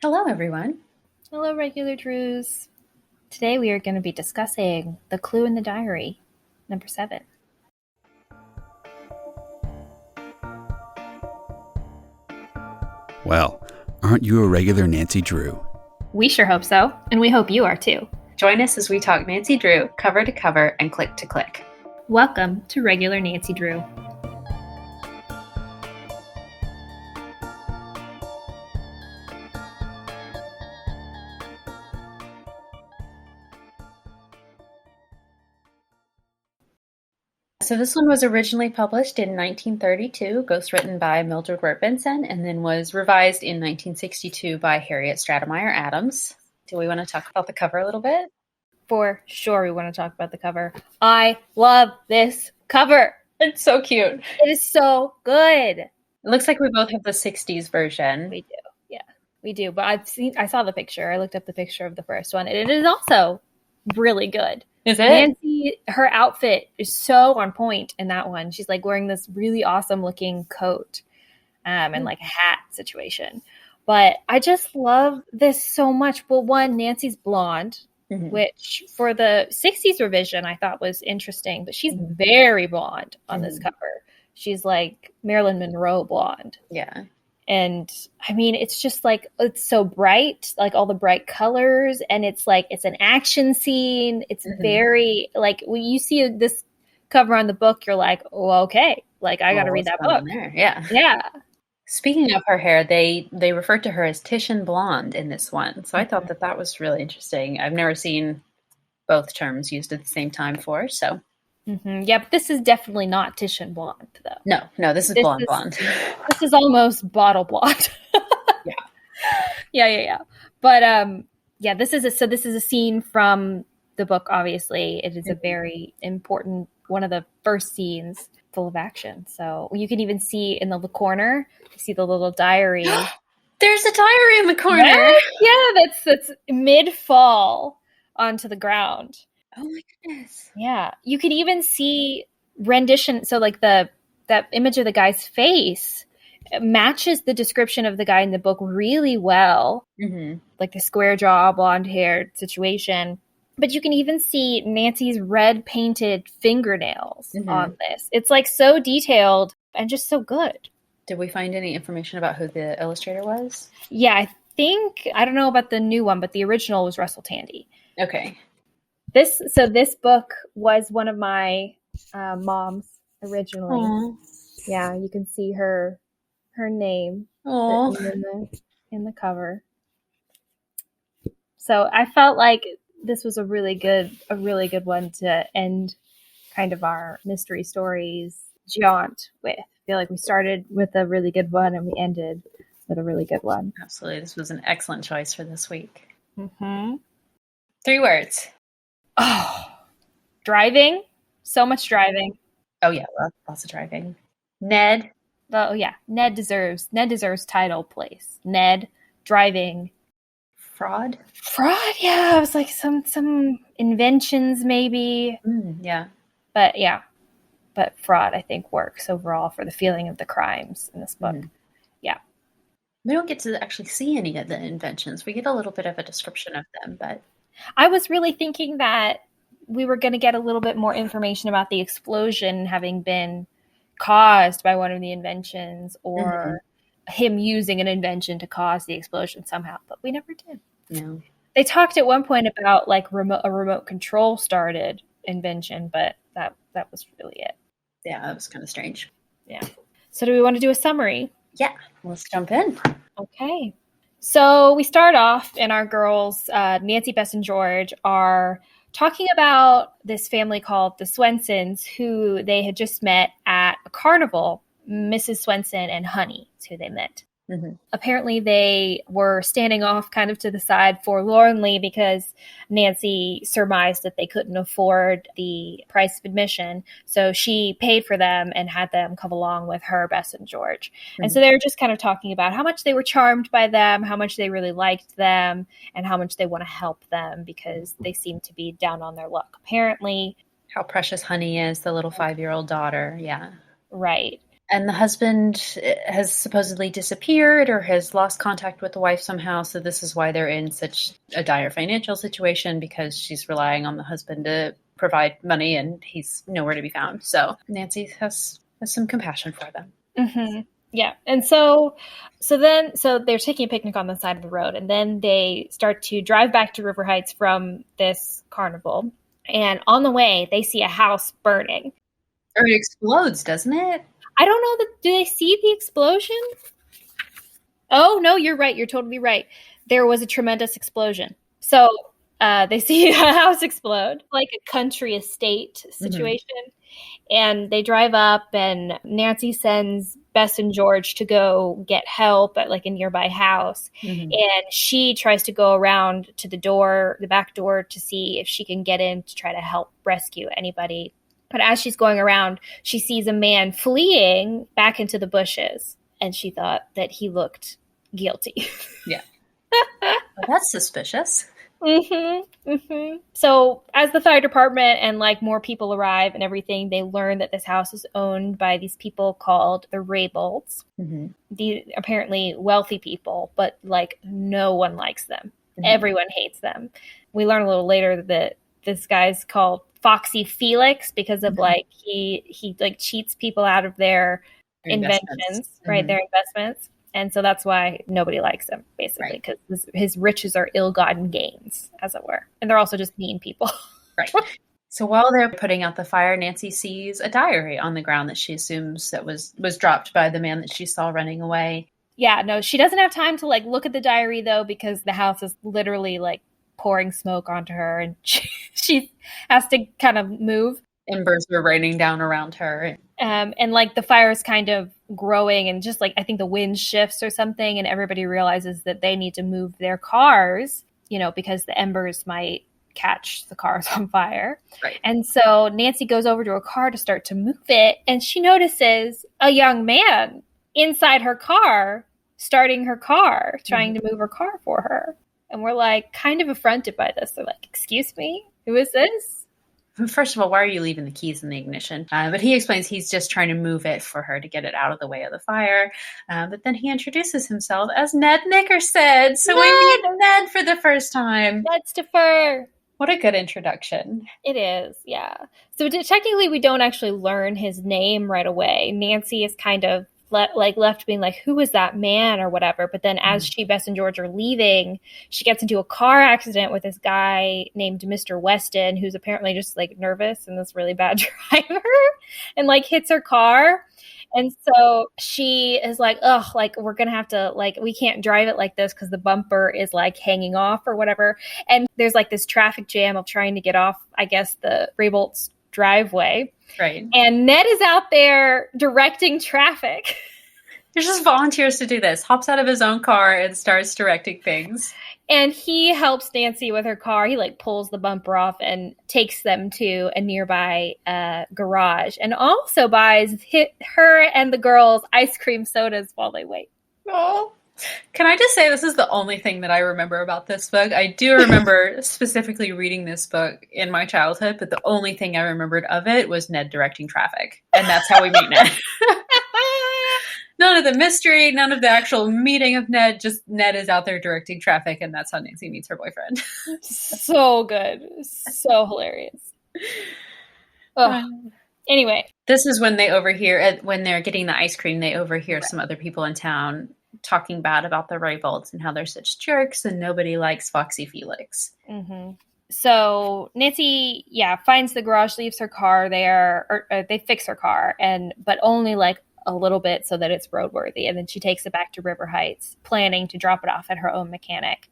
Hello, everyone. Hello, regular Drews. Today we are going to be discussing The Clue in the Diary, number 7. Well, aren't you a regular Nancy Drew? We sure hope so, and we hope you are too. Join us as we talk Nancy Drew cover to cover and click to click. Welcome to Regular Nancy Drew. So this one was originally published in 1932, ghostwritten by Mildred Wirt Benson, and then was revised in 1962 by Harriet Stratemeyer Adams. Do we want to talk about the cover a little bit? For sure, we want to talk about the cover. I love this cover. It's so cute. It is so good. It looks like we both have the 60s version. We do. Yeah, we do. But I saw the picture. I looked up the picture of the first one, and it is also really good. Is it? Nancy, her outfit is so on point in that one. She's like wearing this really awesome looking coat and like a hat situation. But I just love this so much. Well, one, Nancy's blonde, which for the 60s revision I thought was interesting, but she's very blonde on this cover. She's like Marilyn Monroe blonde. Yeah. And I mean, it's just like, it's so bright, like all the bright colors. And it's like, it's an action scene. It's very, like, when you see this cover on the book, you're like, oh, okay. Like, I got to read that book. Yeah. Yeah. Speaking of her hair, they referred to her as Titian Blonde in this one. So I thought that was really interesting. I've never seen both terms used at the same time before, so. Yeah, but this is definitely not Titian Blonde, though. No, this is blonde. This is almost bottle blonde. Yeah. But yeah, this is a scene from the book. Obviously, it is a very important one of the first scenes, full of action. So you can even see in the corner, you see the little diary. There's a diary in the corner. Yeah, that's mid fall onto the ground. Oh my goodness. Yeah. You could even see rendition. So like that image of the guy's face matches the description of the guy in the book really well. Like the square jaw, blonde hair situation. But you can even see Nancy's red painted fingernails on this. It's like so detailed and just so good. Did we find any information about who the illustrator was? Yeah, I don't know about the new one, but the original was Russell Tandy. Okay. This book was one of my mom's originally. Aww. Yeah, you can see her name in the cover. So I felt like this was a really good one to end kind of our mystery stories jaunt with. I feel like we started with a really good one and we ended with a really good one. Absolutely. This was an excellent choice for this week. 3 words. Oh, driving. So much driving. Oh, yeah. Lots of driving. Ned. Oh, yeah. Ned deserves title place. Ned, driving. Fraud? Yeah. It was like some inventions maybe. Yeah. But fraud, I think, works overall for the feeling of the crimes in this book. Yeah. We don't get to actually see any of the inventions. We get a little bit of a description of them, but I was really thinking that we were going to get a little bit more information about the explosion having been caused by one of the inventions or him using an invention to cause the explosion somehow, but we never did. No. They talked at one point about like a remote control started invention, but that was really it. Yeah, that was kind of strange. Yeah. So do we want to do a summary? Yeah, let's jump in. Okay. So we start off and our girls, Nancy, Bess, and George, are talking about this family called the Swensons, who they had just met at a carnival. Mrs. Swenson and Honey is who they met. Apparently they were standing off kind of to the side forlornly because Nancy surmised that they couldn't afford the price of admission. So she paid for them and had them come along with her, Bess, and George. And so they were just kind of talking about how much they were charmed by them, how much they really liked them, and how much they want to help them because they seem to be down on their luck, apparently. How precious Honey is, the little 5-year-old daughter. Yeah. Right. And the husband has supposedly disappeared or has lost contact with the wife somehow. So this is why they're in such a dire financial situation, because she's relying on the husband to provide money and he's nowhere to be found. So Nancy has some compassion for them. Mm-hmm. Yeah. And so they're taking a picnic on the side of the road, and then they start to drive back to River Heights from this carnival. And on the way, they see a house burning. Or it explodes, doesn't it? I don't know do they see the explosion? Oh, no, you're right. You're totally right. There was a tremendous explosion. So they see a house explode, like a country estate situation. Mm-hmm. And they drive up, and Nancy sends Bess and George to go get help at like a nearby house. Mm-hmm. And she tries to go around to the back door, to see if she can get in to try to help rescue anybody. But as she's going around, she sees a man fleeing back into the bushes, and she thought that he looked guilty. Yeah. Well, that's suspicious. Mm-hmm, mm-hmm. So as the fire department and like more people arrive and everything, they learn that this house is owned by these people called the Raybolds. Mm-hmm. These apparently wealthy people, but like no one likes them. Mm-hmm. Everyone hates them. We learn a little later that this guy's called Foxy Felix because of like he like cheats people out of their inventions, right? Mm-hmm. Their investments. And so that's why nobody likes him, basically, because his riches are ill-gotten gains, as it were. And they're also just mean people. Right. So while they're putting out the fire, Nancy sees a diary on the ground that she assumes that was dropped by the man that she saw running away. Yeah, no, she doesn't have time to like look at the diary, though, because the house is literally like pouring smoke onto her, and she has to kind of move. Embers are raining down around her. And like the fire is kind of growing, and just like I think the wind shifts or something, and everybody realizes that they need to move their cars, because the embers might catch the cars on fire. Right. And so Nancy goes over to her car to start to move it, and she notices a young man inside her car, starting her car, trying to move her car for her. And we're like kind of affronted by this. They're like, "Excuse me, who is this?" First of all, why are you leaving the keys in the ignition? But he explains he's just trying to move it for her to get it out of the way of the fire. But then he introduces himself as Ned Nickerson. So we meet Ned for the first time. Ned Stiffer. What a good introduction. It is, yeah. So technically we don't actually learn his name right away. Nancy is kind of left being like, who is that man or whatever. But then as Bess and George are leaving, she gets into a car accident with this guy named Mr. Weston, who's apparently just like nervous and this really bad driver, and like hits her car. And so she is like, ugh, like we're going to have to we can't drive it like this because the bumper is like hanging off or whatever. And there's like this traffic jam of trying to get off, I guess, the Raybolt's driveway. Right. And Ned is out there directing traffic. He just volunteers to do this, hops out of his own car and starts directing things. And he helps Nancy with her car. He pulls the bumper off and takes them to a nearby garage, and also buys her and the girls ice cream sodas while they wait. Oh. Can I just say this is the only thing that I remember about this book? I do remember specifically reading this book in my childhood, but the only thing I remembered of it was Ned directing traffic. And that's how we meet Ned. None of the mystery, none of the actual meeting of Ned, just Ned is out there directing traffic, and that's how Nancy meets her boyfriend. So good. So hilarious. Anyway. This is when they overhear, when they're getting the ice cream, they overhear some other people in town talking bad about the Raybolds and how they're such jerks and nobody likes Foxy Felix. Mm-hmm. So Nancy, finds the garage, leaves her car there, or they fix her car, but only a little bit so that it's roadworthy. And then she takes it back to River Heights, planning to drop it off at her own mechanic.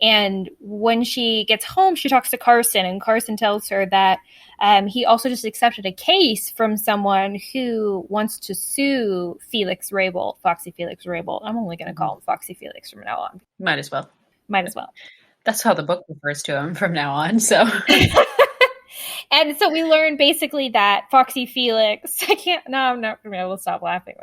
And when she gets home, she talks to Carson, and Carson tells her that he also just accepted a case from someone who wants to sue Felix Raybold, Foxy Felix Raybold. I'm only going to call him Foxy Felix from now on. Might as well. That's how the book refers to him from now on, so... And so we learn basically that Foxy Felix, I'm not going to be able to stop laughing.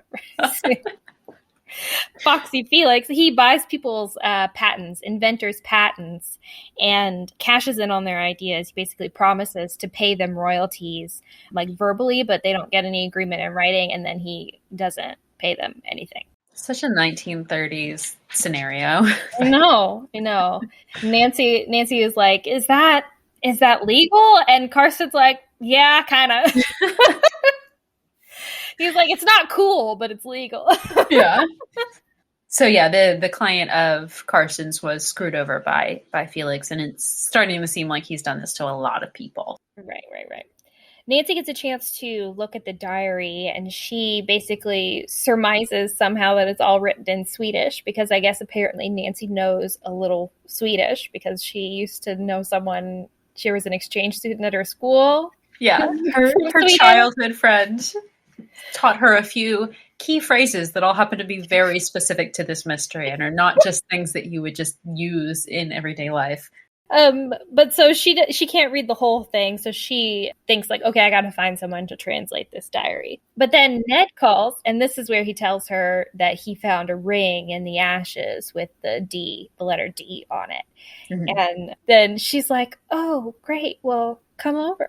Foxy Felix, he buys people's patents, inventors' patents, and cashes in on their ideas. He basically promises to pay them royalties, like verbally, but they don't get any agreement in writing, and then he doesn't pay them anything. Such a 1930s scenario. I know. Nancy is like, is that legal? And Carson's like, yeah, kind of. He's like, it's not cool, but it's legal. Yeah. So yeah, the client of Carson's was screwed over by Felix, and it's starting to seem like he's done this to a lot of people. Right. Nancy gets a chance to look at the diary, and she basically surmises somehow that it's all written in Swedish, because I guess apparently Nancy knows a little Swedish because she used to know someone. She was an exchange student at her school. Yeah, her childhood friend taught her a few key phrases that all happen to be very specific to this mystery and are not just things that you would just use in everyday life. But so she can't read the whole thing, so she thinks like, okay, I gotta find someone to translate this diary. But then Ned calls, and this is where he tells her that he found a ring in the ashes with the letter D on it. Mm-hmm. And then she's like, oh, great, well, come over.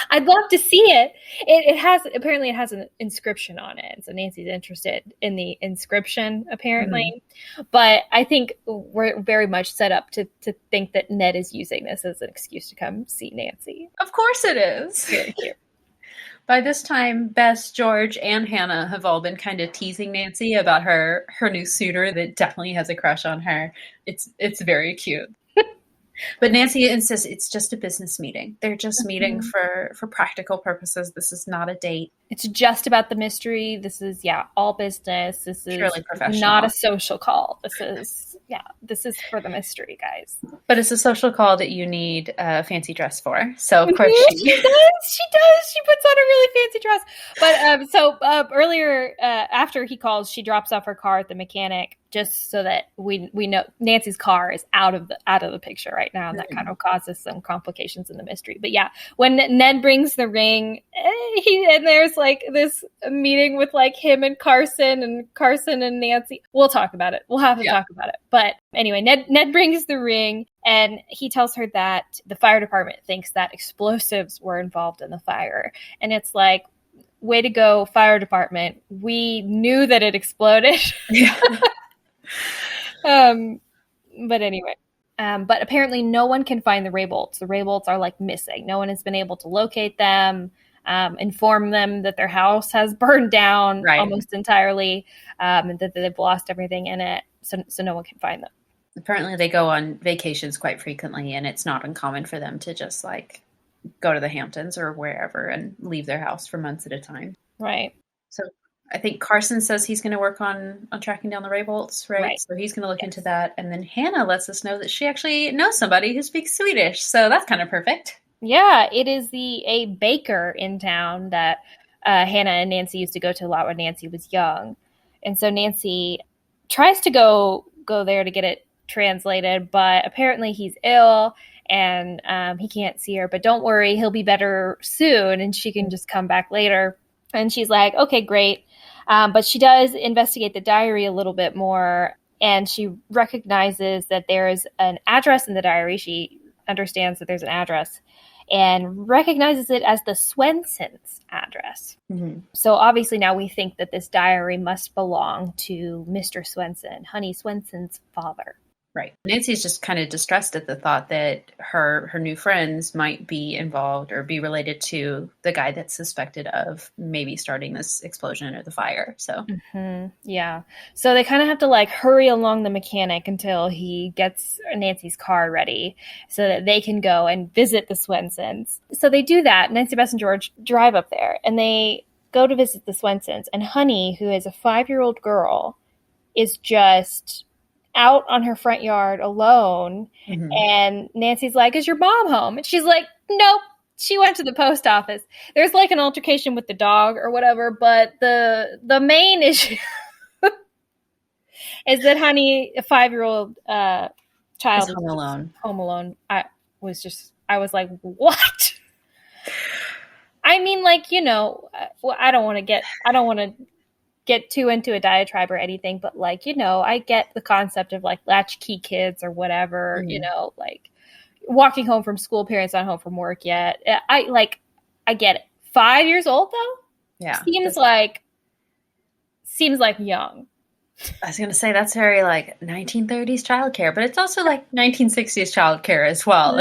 I'd love to see it. It has an inscription on it. So Nancy's interested in the inscription, apparently. Mm-hmm. But I think we're very much set up to think that Ned is using this as an excuse to come see Nancy. Of course it is. Very cute. By this time, Bess, George, and Hannah have all been kind of teasing Nancy about her new suitor that definitely has a crush on her. It's very cute. But Nancy insists it's just a business meeting. They're just meeting for practical purposes. This is not a date. It's just about the mystery. This is, all business. This is purely professional. Not a social call. This is for the mystery, guys. But it's a social call that you need a fancy dress for. So, of course, she does. She puts on a really fancy dress. But earlier, after he calls, she drops off her car at the mechanic, just so that we know Nancy's car is out of the picture right now, and that kind of causes some complications in the mystery. But yeah, when Ned brings the ring, and there's like this meeting with like him and Carson and Nancy. We'll talk about it. We'll have to talk about it. But anyway, Ned brings the ring, and he tells her that the fire department thinks that explosives were involved in the fire, and it's like, way to go, fire department. We knew that it exploded. Yeah. But anyway, but apparently no one can find the Raybolts. The Raybolts are like missing. No one has been able to locate them, inform them that their house has burned down almost entirely, and that they've lost everything in it. So no one can find them. Apparently they go on vacations quite frequently, and it's not uncommon for them to just like go to the Hamptons or wherever and leave their house for months at a time. Right. So I think Carson says he's going to work on tracking down the Raybolts, right? So he's going to look into that. And then Hannah lets us know that she actually knows somebody who speaks Swedish. So that's kind of perfect. Yeah, it is a baker in town that Hannah and Nancy used to go to a lot when Nancy was young. And so Nancy tries to go there to get it translated, but apparently he's ill and he can't see her. But don't worry, he'll be better soon and she can just come back later. And she's like, okay, great. But she does investigate the diary a little bit more, and she recognizes that there is an address in the diary. She understands that there's an address and recognizes it as the Swensons' address. Mm-hmm. So obviously now we think that this diary must belong to Mr. Swenson, Honey Swenson's father. Right. Nancy's just kind of distressed at the thought that her new friends might be involved or be related to the guy that's suspected of maybe starting this explosion or the fire. So, yeah. So they kind of have to like hurry along the mechanic until he gets Nancy's car ready so that they can go and visit the Swensons. So they do that. Nancy, Bess, and George drive up there and they go to visit the Swensons. And Honey, who is a 5-year-old girl, is just out on her front yard alone. Mm-hmm. And Nancy's like, is your mom home? And she's like, nope, she went to the post office. There's like an altercation with the dog or whatever, but the main issue is that Honey, a 5-year-old child, is home alone. I was like, what? I mean, like, I don't want to get too into a diatribe or anything, but like, I get the concept of like latchkey kids or whatever, like walking home from school, parents not home from work yet. I get it. 5 years old though? Yeah. Seems like young. I was going to say that's very like 1930s childcare, but it's also like 1960s childcare as well.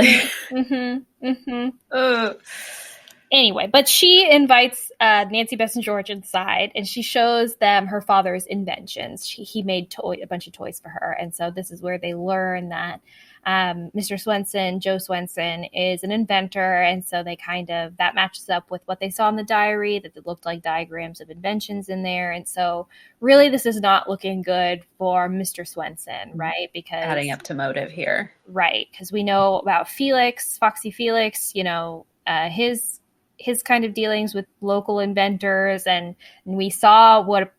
Anyway, but she invites Nancy, Bess, and George inside, and she shows them her father's inventions. He made a bunch of toys for her, and so this is where they learn that Mr. Swenson, Joe Swenson, is an inventor, and so they that matches up with what they saw in the diary, that it looked like diagrams of inventions in there, and so really this is not looking good for Mr. Swenson, right? Because adding up to motive here. Right, because we know about Felix, Foxy Felix, his kind of dealings with local inventors, and we saw what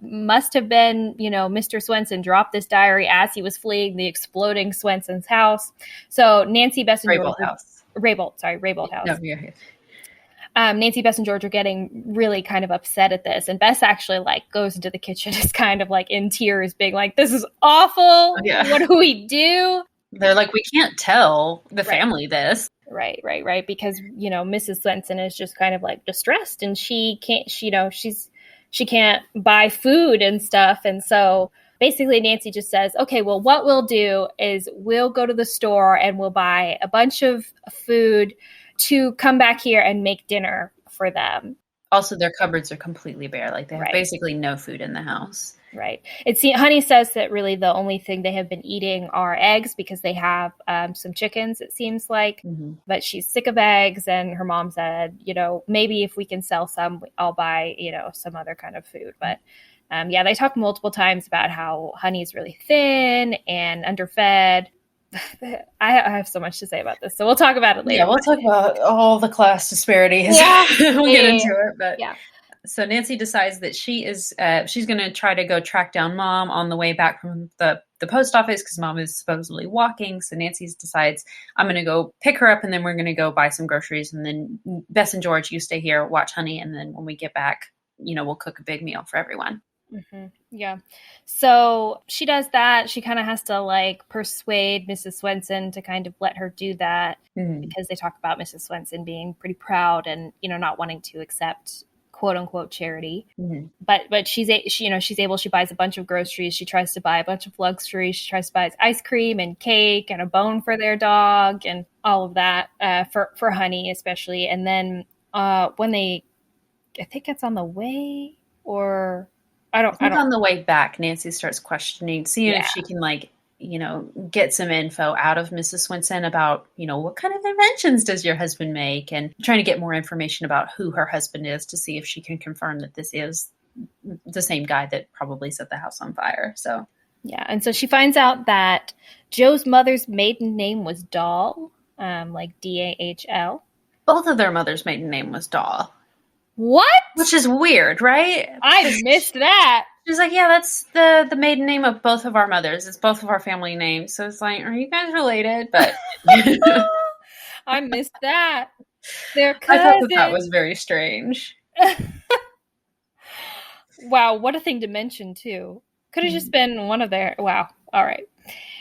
must have been, Mr. Swenson dropped this diary as he was fleeing the exploding Swenson's house. So Nancy, Bess, and Raybould house. Raybould house. No, you're here. Nancy, Bess, and George are getting really kind of upset at this, and Bess actually like goes into the kitchen, is kind of like in tears, being like, "This is awful. Yeah. What do we do?" They're like, "We can't tell the family this." Right. Because, Mrs. Swenson is just kind of like distressed, and she can't, she can't buy food and stuff. And so basically Nancy just says, okay, well, what we'll do is we'll go to the store and we'll buy a bunch of food to come back here and make dinner for them. Also, their cupboards are completely bare. Like they have basically no food in the house. Right. Honey says that really the only thing they have been eating are eggs because they have some chickens, it seems like. Mm-hmm. But she's sick of eggs, and her mom said, maybe if we can sell some, I'll buy, some other kind of food. But they talk multiple times about how Honey's really thin and underfed. I have so much to say about this, so we'll talk about it later. Yeah, we'll talk about all the class disparities. Yeah. We'll get into it, but yeah. So Nancy decides that she's going to try to go track down Mom on the way back from the post office because Mom is supposedly walking. So Nancy decides, I'm going to go pick her up, and then we're going to go buy some groceries. And then Bess and George, you stay here, watch Honey. And then when we get back, we'll cook a big meal for everyone. Mm-hmm. Yeah. So she does that. She kind of has to like persuade Mrs. Swenson to kind of let her do that because they talk about Mrs. Swenson being pretty proud and, not wanting to accept quote unquote charity. Mm-hmm. But she's able, she buys a bunch of groceries. She tries to buy a bunch of luxuries. She tries to buy ice cream and cake and a bone for their dog and all of that for Honey, especially. And then when I think it's on the way or I don't on the way back, Nancy starts questioning, seeing if she can get some info out of Mrs. Swenson about, what kind of inventions does your husband make, and trying to get more information about who her husband is to see if she can confirm that this is the same guy that probably set the house on fire. So, yeah. And so she finds out that Joe's mother's maiden name was Dahl, like Dahl. Both of their mother's maiden name was Dahl. What? Which is weird, right? I missed that. She's like, yeah, that's the maiden name of both of our mothers. It's both of our family names. So it's like, are you guys related? But I missed that. They're cousins. I thought that was very strange. Wow, what a thing to mention too. Could have just been one of their. Wow. All right.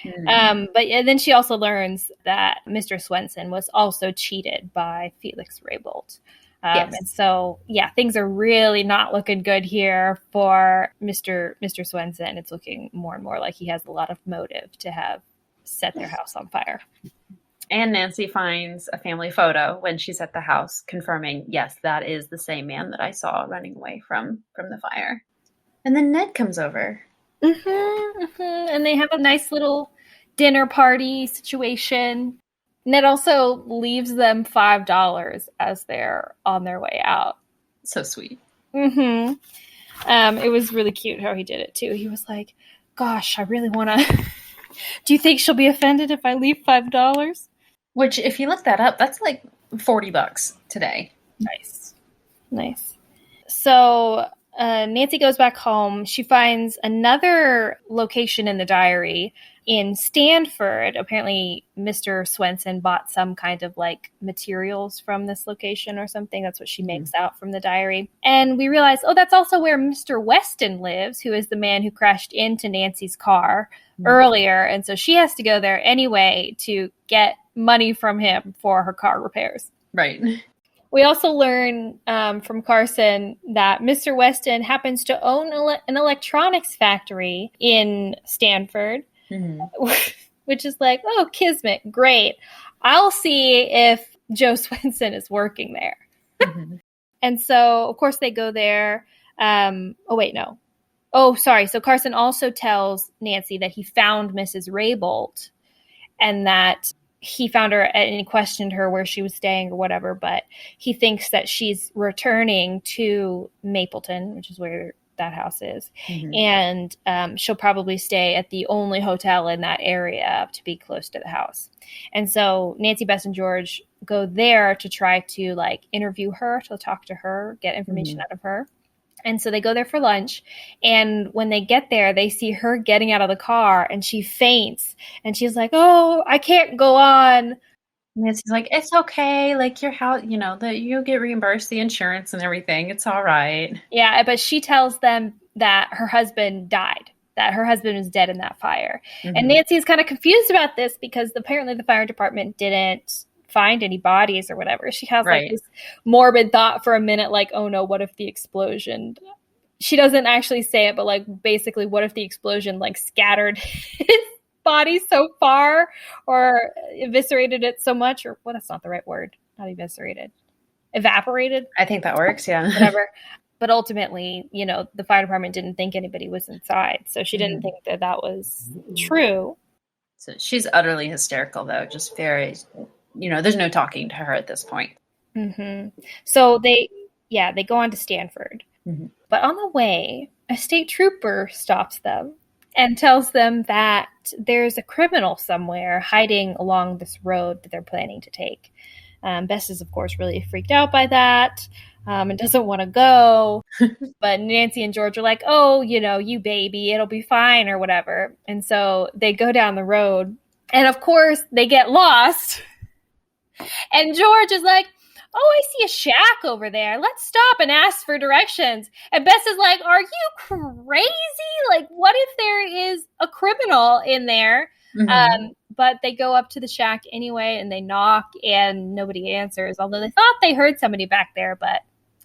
But then she also learns that Mr. Swenson was also cheated by Felix Raybould. Yes. And so, things are really not looking good here for Mr. Swenson. It's looking more and more like he has a lot of motive to have set their house on fire. And Nancy finds a family photo when she's at the house, confirming, yes, that is the same man that I saw running away from the fire. And then Ned comes over. And they have a nice little dinner party situation. Ned also leaves them $5 as they're on their way out. So sweet. It was really cute how he did it too. He was like, gosh, I really want to... Do you think she'll be offended if I leave $5? Which, if you look that up, that's like $40 today. Nice. So Nancy goes back home. She finds another location in the diary in Stanford. Apparently, Mr. Swenson bought some kind of like materials from this location or something. That's what she makes out from the diary. And we realize, oh, that's also where Mr. Weston lives, who is the man who crashed into Nancy's car earlier. And so she has to go there anyway to get money from him for her car repairs. Right. We also learn from Carson that Mr. Weston happens to own an electronics factory in Stanford, which is like, oh, kismet, great. I'll see if Joe Swenson is working there. And so, of course, they go there. Oh, wait, no. Oh, sorry. So Carson also tells Nancy that he found Mrs. Raybolt and that he found her and he questioned her where she was staying or whatever, but he thinks that she's returning to Mapleton, which is where that house is. And she'll probably stay at the only hotel in that area to be close to the house. And so Nancy, Bess, and George go there to try to like interview her, to talk to her, get information out of her. And so they go there for lunch. And when they get there, they see her getting out of the car and she faints. And she's like, oh, I can't go on. Nancy's like, it's okay. Like your house, that you'll get reimbursed the insurance and everything. It's all right. Yeah, but she tells them that her husband died, that her husband was dead in that fire. And Nancy is kind of confused about this because apparently the fire department didn't find any bodies or whatever. She has like this morbid thought for a minute, like, oh no, what if the explosion, she doesn't actually say it, but like basically what if the explosion like scattered his body so far or eviscerated it so much, or well, that's not the right word, not eviscerated, evaporated. I think that works. Yeah. Whatever. But ultimately, the fire department didn't think anybody was inside. So she didn't think that was true. So she's utterly hysterical though. Just very, there's no talking to her at this point. So they go on to Stanford. But on the way, a state trooper stops them and tells them that there's a criminal somewhere hiding along this road that they're planning to take. Bess is, of course, really freaked out by that and doesn't want to go. But Nancy and George are like, oh, you baby, it'll be fine or whatever. And so they go down the road. And, of course, they get lost. And George is like, oh, I see a shack over there. Let's stop and ask for directions. And Bess is like, are you crazy? Like, what if there is a criminal in there? But they go up to the shack anyway, and they knock, and nobody answers, although they thought they heard somebody back there, but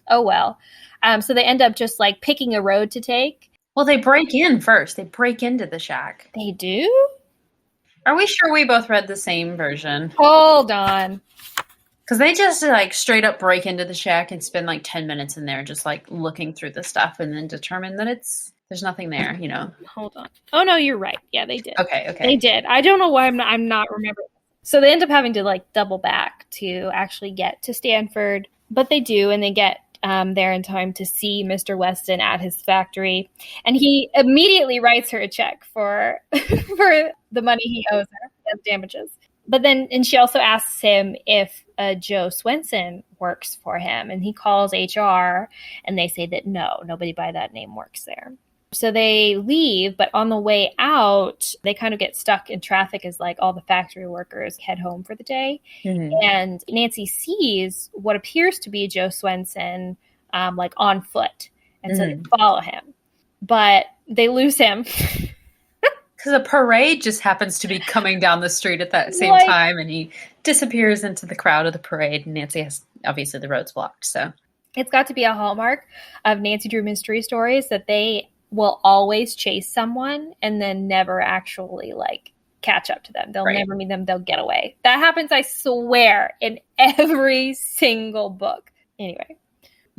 oh well. So they end up just, like, picking a road to take. Well, they break in first. They break into the shack. They do? Are we sure we both read the same version? Hold on. Because they just like straight up break into the shack and spend like 10 minutes in there just like looking through the stuff and then determine that there's nothing there, Hold on. Oh, no, you're right. Yeah, they did. Okay. They did. I don't know why I'm not remembering. So they end up having to like double back to actually get to Stanford. But they do, and they get there in time to see Mr. Weston at his factory. And he immediately writes her a check for the money he owes her as damages. But then, and she also asks him if Joe Swenson works for him. And he calls HR, and they say that no, nobody by that name works there. So they leave, but on the way out, they kind of get stuck in traffic as like all the factory workers head home for the day. And Nancy sees what appears to be Joe Swenson like on foot. And so they follow him. But they lose him. Because a parade just happens to be coming down the street at that same time, and he disappears into the crowd of the parade, and Nancy has, obviously the road's blocked, so. It's got to be a hallmark of Nancy Drew mystery stories that they will always chase someone and then never actually, like, catch up to them. They'll never meet them. They'll get away. That happens, I swear, in every single book. Anyway.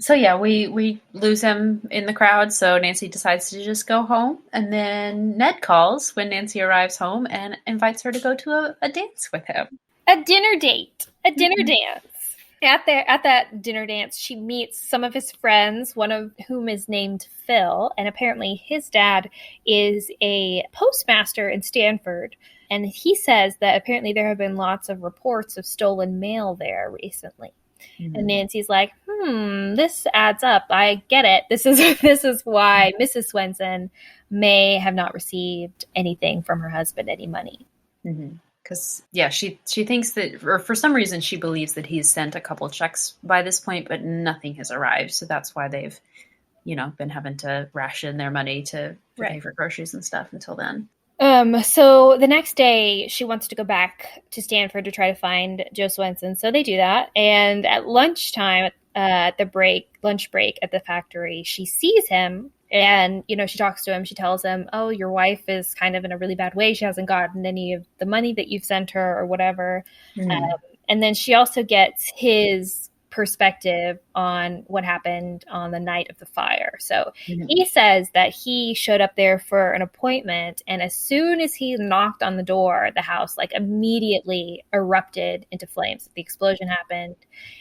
So yeah, we lose him in the crowd, so Nancy decides to just go home, and then Ned calls when Nancy arrives home and invites her to go to a dance with him. A dinner date. A dinner dance. At that dinner dance, she meets some of his friends, one of whom is named Phil, and apparently his dad is a postmaster in Stanford, and he says that apparently there have been lots of reports of stolen mail there recently. And Nancy's like, this adds up. I get it. This is why Mrs. Swenson may have not received anything from her husband, any money. Because, she thinks that, or for some reason, she believes that he's sent a couple checks by this point, but nothing has arrived. So that's why they've, been having to ration their money to pay for groceries and stuff until then. So the next day, she wants to go back to Stanford to try to find Joe Swenson. So they do that. And at lunchtime, at the lunch break at the factory, she sees him. And, she talks to him. She tells him, oh, your wife is kind of in a really bad way. She hasn't gotten any of the money that you've sent her or whatever. And then she also gets his perspective on what happened on the night of the fire. So he says that he showed up there for an appointment, and as soon as he knocked on the door, the house immediately erupted into flames. The explosion happened,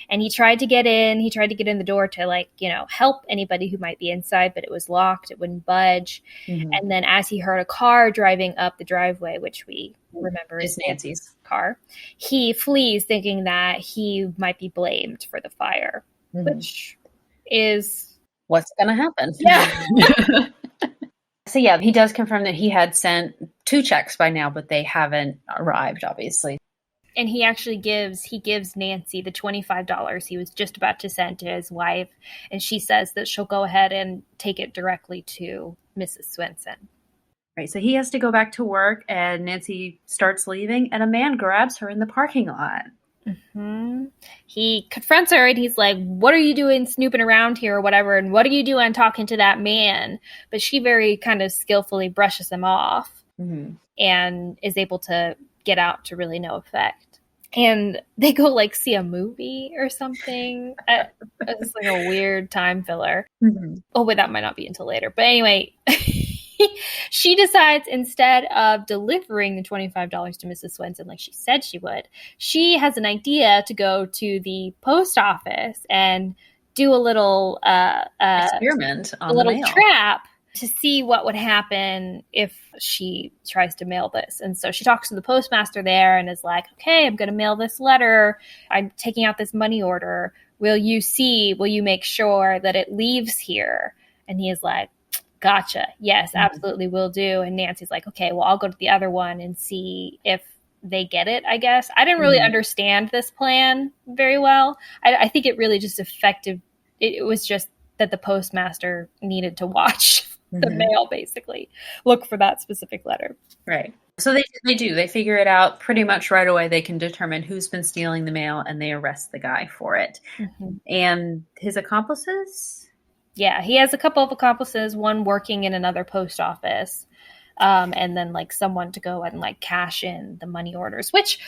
and he tried to get in the door to help anybody who might be inside, but it was locked. It wouldn't budge. And then as he heard a car driving up the driveway, which we remember is Nancy's car, he flees thinking that he might be blamed for the fire, which is what's going to happen. Yeah. So he does confirm that he had sent 2 checks by now, but they haven't arrived, obviously. And he actually gives Nancy the $25 he was just about to send to his wife, and she says that she'll go ahead and take it directly to Mrs. Swenson. Right, so he has to go back to work, and Nancy starts leaving, and a man grabs her in the parking lot. He confronts her, and he's like, what are you doing snooping around here or whatever, and what are you doing talking to that man? But she very kind of skillfully brushes him off and is able to get out to really no effect. And they go see a movie or something. It's a weird time filler. Oh, wait, that might not be until later. But anyway, she decides instead of delivering the $25 to Mrs. Swenson like she said she would, she has an idea to go to the post office and do a little experiment on a little the mail. Trap to see what would happen if she tries to mail this. And so she talks to the postmaster there and is like, okay, I'm going to mail this letter. I'm taking out this money order. Will you make sure that it leaves here? And he is like, gotcha. Yes, absolutely will do. And Nancy's like, okay, well, I'll go to the other one and see if they get it, I guess. I didn't really understand this plan very well. I think it really just effective. It was just that the postmaster needed to watch the mail, basically. Look for that specific letter. Right. So they do. They figure it out pretty much right away. They can determine who's been stealing the mail, and they arrest the guy for it. And his accomplices? Yeah, he has a couple of accomplices, one working in another post office, and then someone to go and cash in the money orders, which,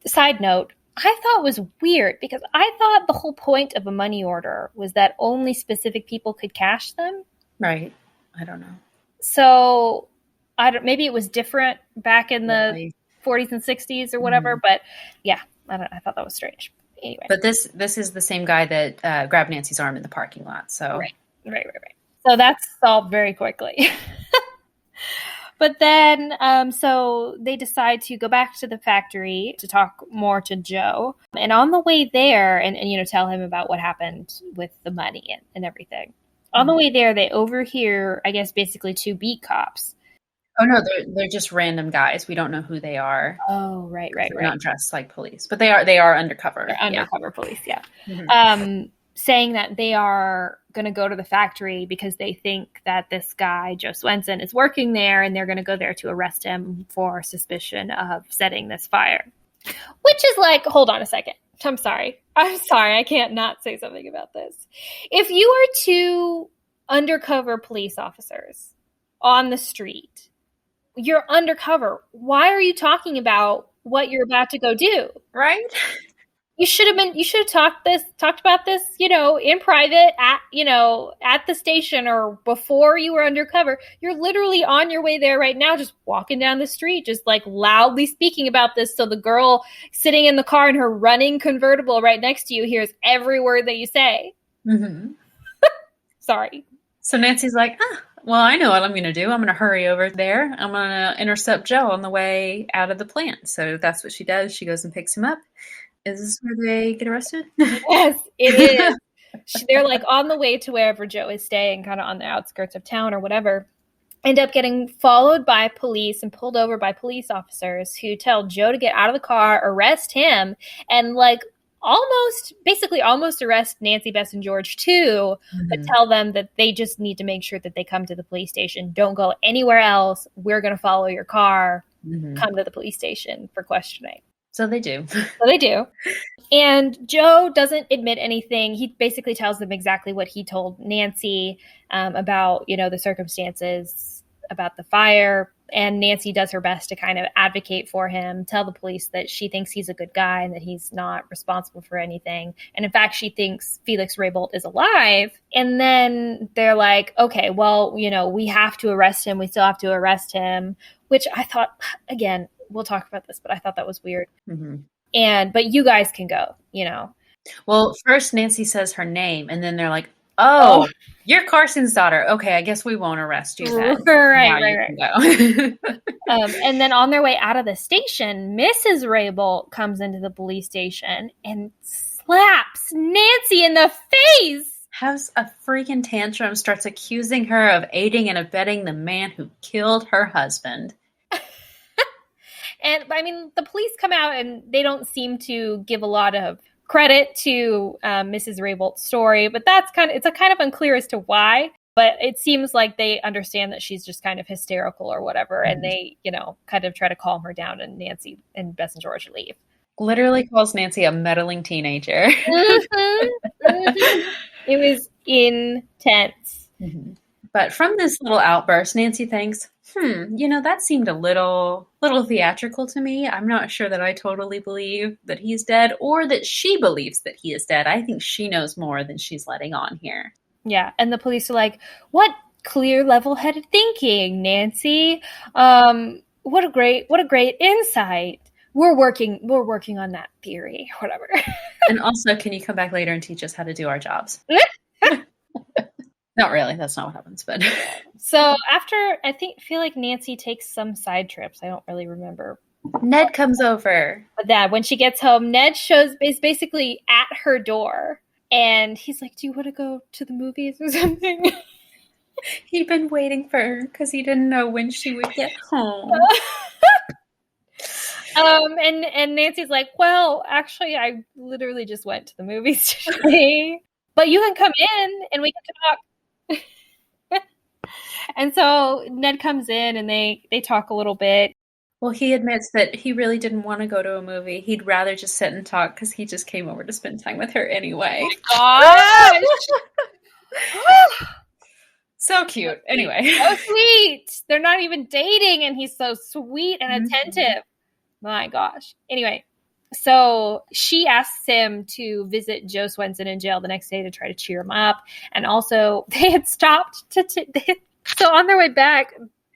side note, I thought was weird because I thought the whole point of a money order was that only specific people could cash them. Right. I don't know. So maybe it was different back in the 40s and 60s or whatever, but yeah, I thought that was strange. Anyway. But this is the same guy that grabbed Nancy's arm in the parking lot. So Right. So that's solved very quickly. But then, so they decide to go back to the factory to talk more to Joe. And on the way there, and tell him about what happened with the money and everything. On the way there, they overhear, I guess, basically 2 beat cops. Oh, no, they're just random guys. We don't know who they are. Oh, right. They're not dressed like police, but they are undercover. They're undercover police, yeah. Saying that they are going to go to the factory because they think that this guy, Joe Swenson, is working there, and they're going to go there to arrest him for suspicion of setting this fire. Which is hold on a second. I'm sorry. I can't not say something about this. If you are 2 undercover police officers on the street, you're undercover. Why are you talking about what you're about to go do? Right? You should have talked about this, in private at the station or before you were undercover. You're literally on your way there right now, just walking down the street, just loudly speaking about this. So the girl sitting in the car in her running convertible right next to you hears every word that you say. Sorry. So Nancy's like, well, I know what I'm going to do. I'm going to hurry over there. I'm going to intercept Joe on the way out of the plant. So that's what she does. She goes and picks him up. Is this where they get arrested? Yes, it is. They're like on the way to wherever Joe is staying, kind of on the outskirts of town or whatever. End up getting followed by police and pulled over by police officers who tell Joe to get out of the car, arrest him, and like basically almost arrest Nancy, Bess, and George too, but tell them that they just need to make sure that they come to the police station. Don't go anywhere else. We're going to follow your car. Come to the police station for questioning. So they do. And Joe doesn't admit anything. He basically tells them exactly what he told Nancy about, the circumstances about the fire. And Nancy does her best to kind of advocate for him, tell the police that she thinks he's a good guy and that he's not responsible for anything. And in fact, she thinks Felix Raybould is alive. And then they're like, okay, well, we have to arrest him. We still have to arrest him, which I thought, again, we'll talk about this, but I thought that was weird. But you guys can go, Well, first Nancy says her name, and then they're like, oh, you're Carson's daughter. Okay, I guess we won't arrest you then. Right. And then on their way out of the station, Mrs. Raybould comes into the police station and slaps Nancy in the face. Has a freaking tantrum, starts accusing her of aiding and abetting the man who killed her husband. And I mean, the police come out and they don't seem to give a lot of credit to Mrs. Raybould's story, but it's a kind of unclear as to why. But it seems like they understand that she's just kind of hysterical or whatever, and they, kind of try to calm her down, and Nancy and Bess and George leave. Literally calls Nancy a meddling teenager. It was intense. But from this little outburst, Nancy thinks, that seemed a little theatrical to me. I'm not sure that I totally believe that he's dead or that she believes that he is dead. I think she knows more than she's letting on here. Yeah, and the police are like, what clear, level-headed thinking, Nancy. What a great insight. We're working on that theory, whatever. And also, can you come back later and teach us how to do our jobs? Not really. That's not what happens, but. So after, feel like Nancy takes some side trips. I don't really remember. Ned comes over. But that when she gets home, Ned is basically at her door. And he's like, do you want to go to the movies or something? He'd been waiting for her because he didn't know when she would get home. And Nancy's like, well, actually, I literally just went to the movies today. But you can come in and we can talk. And so Ned comes in and they talk a little bit. Well, he admits that he really didn't want to go to a movie. He'd rather just sit and talk because he just came over to spend time with her anyway. Oh my gosh! So cute. Anyway. So sweet. They're not even dating and he's so sweet and attentive. My gosh. Anyway, so she asks him to visit Joe Swenson in jail the next day to try to cheer him up. And also, they had stopped so on their way back,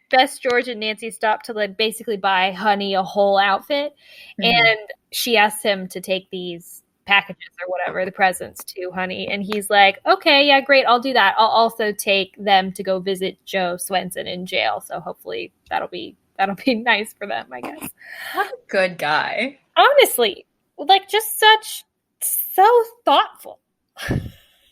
Bess, George, and Nancy stopped to basically buy Honey a whole outfit. And she asks him to take these packages or whatever, the presents to Honey. And he's like, okay, yeah, great. I'll do that. I'll also take them to go visit Joe Swenson in jail. So hopefully that'll be nice for them, I guess. What a good guy. Honestly, just so thoughtful.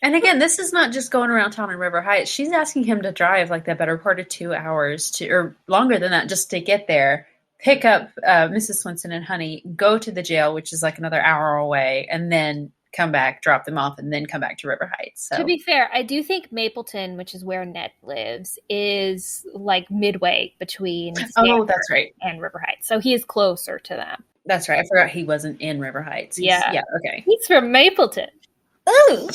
And again, this is not just going around town in River Heights. She's asking him to drive the better part of 2 hours or longer than that just to get there, pick up Mrs. Swenson and Honey, go to the jail, which is another hour away, and then come back, drop them off, and then come back to River Heights. So. To be fair, I do think Mapleton, which is where Ned lives, is midway between Stanford that's right. and River Heights. So he is closer to them. That's right. I forgot he wasn't in River Heights. Yeah, okay. He's from Mapleton. Ooh.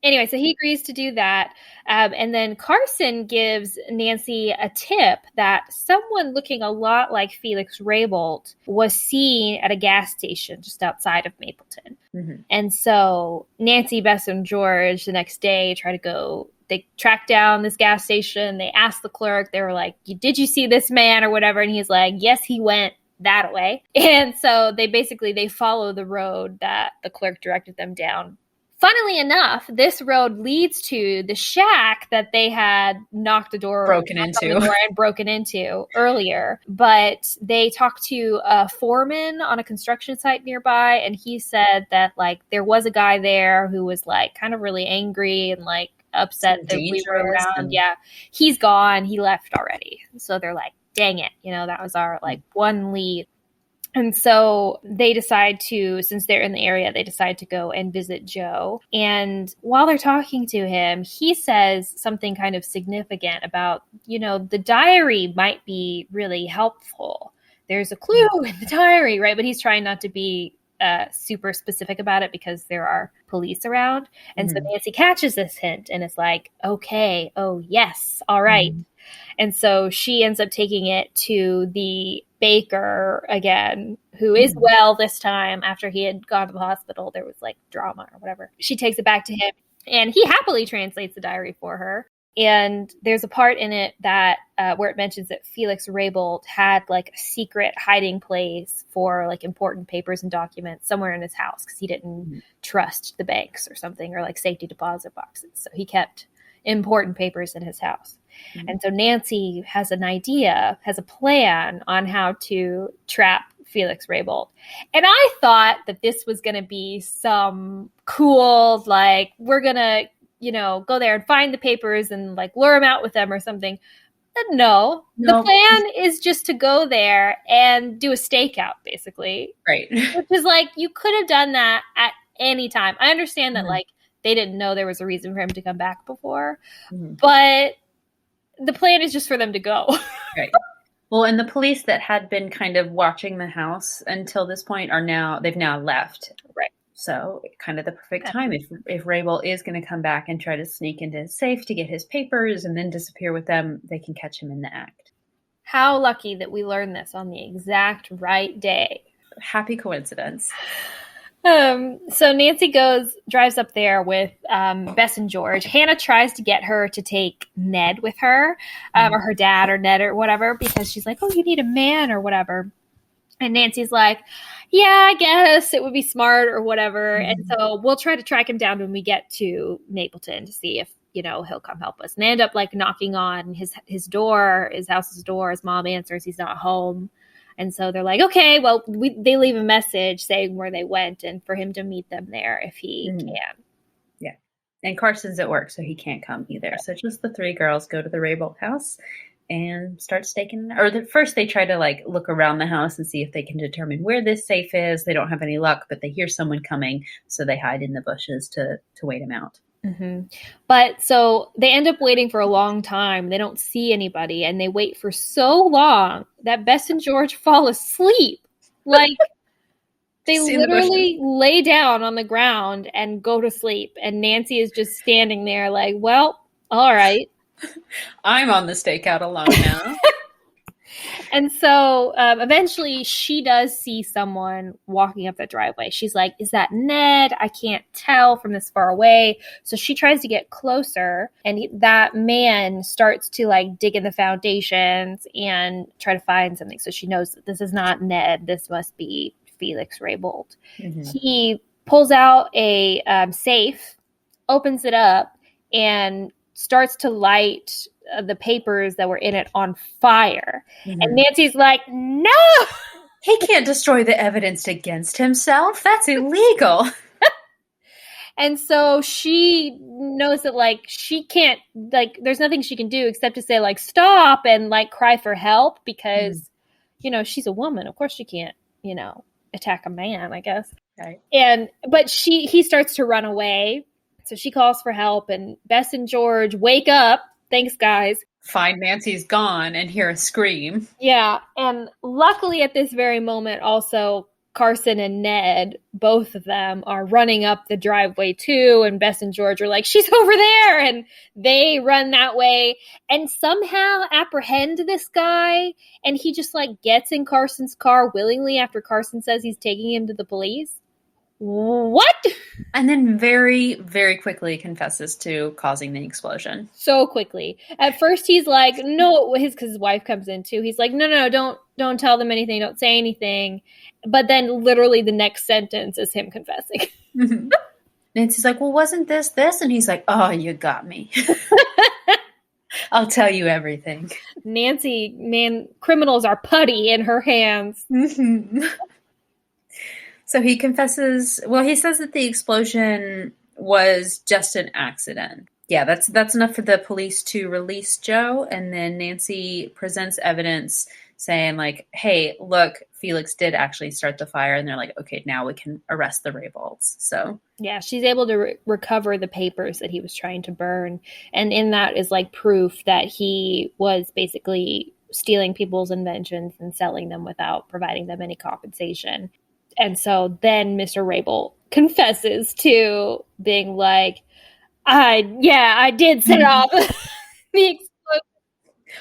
Anyway, so he agrees to do that. And then Carson gives Nancy a tip that someone looking a lot like Felix Raybould was seen at a gas station just outside of Mapleton. And so Nancy, Bess, and George the next day they track down this gas station. They ask the clerk, they were like, did you see this man or whatever? And he's like, yes, he went that way. And so they follow the road that the clerk directed them down Funnily enough, this road leads to the shack that they had knocked on the door and broken into earlier. But they talked to a foreman on a construction site nearby, and he said that like there was a guy there who was like kind of really angry and like upset that we were around. Yeah, he's gone. He left already. So they're like, dang it, that was our like one lead. And so they decide to, since they're in the area, they decide to go and visit Joe. And while they're talking to him, he says something kind of significant about, the diary might be really helpful. There's a clue in the diary, right? But he's trying not to be super specific about it because there are police around. And so Nancy catches this hint and it's like, okay, oh yes, all right. And so she ends up taking it to the baker again, who is well this time after he had gone to the hospital. There was like drama or whatever. She takes it back to him and he happily translates the diary for her. And there's a part in it that where it mentions that Felix Raybould had like a secret hiding place for like important papers and documents somewhere in his house because he didn't trust the banks or something, or like safety deposit boxes. So he kept important papers in his house. And so Nancy has a plan on how to trap Felix Raybould. And I thought that this was going to be some cool, like, we're going to, go there and find the papers and like lure him out with them or something. But no, the plan is just to go there and do a stakeout, basically. Right. Which is like, you could have done that at any time. I understand that like they didn't know there was a reason for him to come back before, but the plan is just for them to go. Right. Well, and the police that had been kind of watching the house until this point they've now left. Right. So kind of the perfect time if Raybould is going to come back and try to sneak into his safe to get his papers and then disappear with them, they can catch him in the act. How lucky that we learned this on the exact right day. Happy coincidence. So Nancy drives up there with Bess and George. Hannah tries to get her to take Ned with her, or her dad or Ned or whatever, because she's like, oh, you need a man or whatever. And Nancy's like, yeah, I guess it would be smart or whatever. And so we'll try to track him down when we get to Napleton to see if, he'll come help us. And they end up like knocking on his house's door. His mom answers, he's not home. And so they're like, okay, well, they leave a message saying where they went and for him to meet them there if he can. Yeah. And Carson's at work, so he can't come either. So just the three girls go to the Raybould house and start staking. First they try to like look around the house and see if they can determine where this safe is. They don't have any luck, but they hear someone coming, so they hide in the bushes to wait him out. But so they end up waiting for a long time. They don't see anybody, and they wait for so long that Bess and George fall asleep. Like they literally lay down on the ground and go to sleep. And Nancy is just standing there like, well, all right. I'm on the stakeout alone now. And so eventually she does see someone walking up the driveway. She's like, is that Ned? I can't tell from this far away. So she tries to get closer, and that man starts to like dig in the foundations and try to find something. So she knows that this is not Ned. This must be Felix Raybould. He pulls out a safe, opens it up, and starts to light the papers that were in it on fire. And Nancy's like, no! He can't destroy the evidence against himself. That's illegal. And so she knows that, like, she can't, like, there's nothing she can do except to say, like, stop and, like, cry for help because, she's a woman. Of course she can't, attack a man, I guess. Right. But he starts to run away. So she calls for help, and Bess and George wake up. Thanks, guys. Find Nancy's gone and hear a scream. Yeah. And luckily at this very moment, also Carson and Ned, both of them, are running up the driveway too. And Bess and George are like, she's over there. And they run that way and somehow apprehend this guy. And he just like gets in Carson's car willingly after Carson says he's taking him to the police. What? And then very, very quickly confesses to causing the explosion. So quickly. At first he's like, no, because his wife comes in too. He's like, no, don't tell them anything. Don't say anything. But then literally the next sentence is him confessing. Nancy's like, well, wasn't this? And he's like, oh, you got me. I'll tell you everything. Nancy, man, criminals are putty in her hands. Mm-hmm. So he confesses, well, he says that the explosion was just an accident. Yeah, that's enough for the police to release Joe, and then Nancy presents evidence saying like, hey, look, Felix did actually start the fire, and they're like, okay, now we can arrest the Raybolds. So yeah, she's able to recover the papers that he was trying to burn, and in that is like proof that he was basically stealing people's inventions and selling them without providing them any compensation. And so then Mr. Raybold confesses to being like, I did set off the explosion.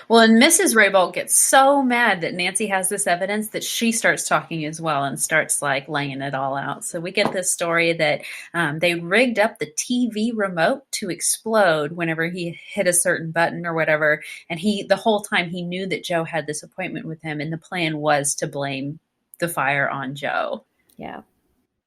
Well, and Mrs. Raybold gets so mad that Nancy has this evidence that she starts talking as well and starts like laying it all out. So we get this story that they rigged up the TV remote to explode whenever he hit a certain button or whatever. And the whole time he knew that Joe had this appointment with him, and the plan was to blame the fire on Joe. Yeah.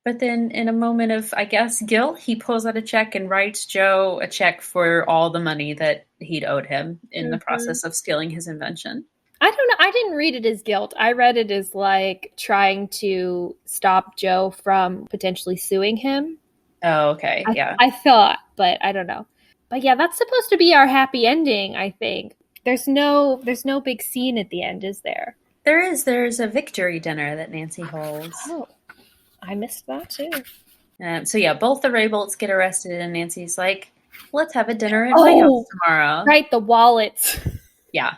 But then in a moment of, I guess, guilt, he pulls out a check and writes Joe a check for all the money that he'd owed him in the process of stealing his invention. I don't know. I didn't read it as guilt. I read it as like trying to stop Joe from potentially suing him. Oh, okay. Yeah. I thought, but I don't know. But yeah, that's supposed to be our happy ending, I think. There's no big scene at the end, is there? There is. There's a victory dinner that Nancy holds. Oh. I missed that too. So yeah, both the Raybolds get arrested, and Nancy's like, "Let's have a dinner at my house tomorrow." Right, the wallets. Yeah.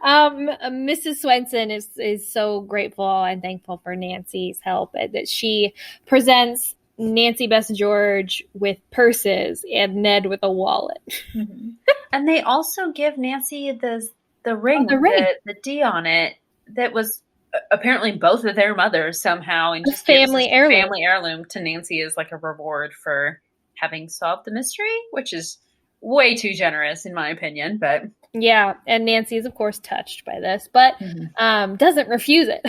Mrs. Swenson is so grateful and thankful for Nancy's help that she presents Nancy Best George with purses and Ned with a wallet. Mm-hmm. And they also give Nancy the ring with the D on it that was apparently both of their mothers somehow, and just family heirloom to Nancy as like a reward for having solved the mystery, which is way too generous in my opinion. But yeah, and Nancy is of course touched by this, but doesn't refuse it.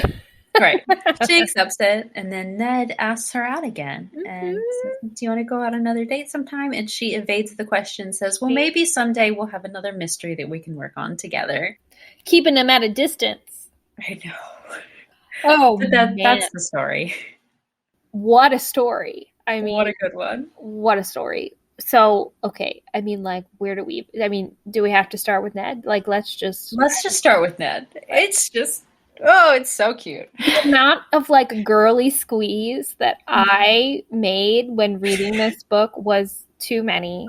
Right. She accepts it, and then Ned asks her out again and says, do you want to go out another date sometime? And she evades the question, says, well, maybe someday we'll have another mystery that we can work on together. Keeping him at a distance. I know. Oh, but that's the story. What a story. I mean, what a good one. What a story. So, okay. I mean, like, do we have to start with Ned? Like, let's just start with Ned. It's just, it's so cute. The amount of like girly squeeze that I made when reading this book was too many.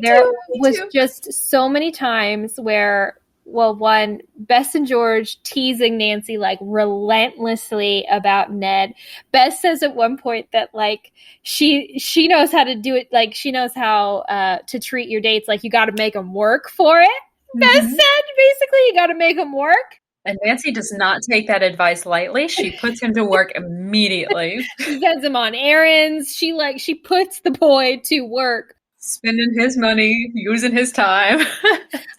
There was just so many times where, well, one, Bess and George teasing Nancy like relentlessly about Ned. Bess says at one point that like she knows how to do it, like she knows how to treat your dates, like you got to make them work for it. Bess said basically you got to make them work. And Nancy does not take that advice lightly. She puts him to work immediately. She sends him on errands. She puts the boy to work. Spending his money, using his time.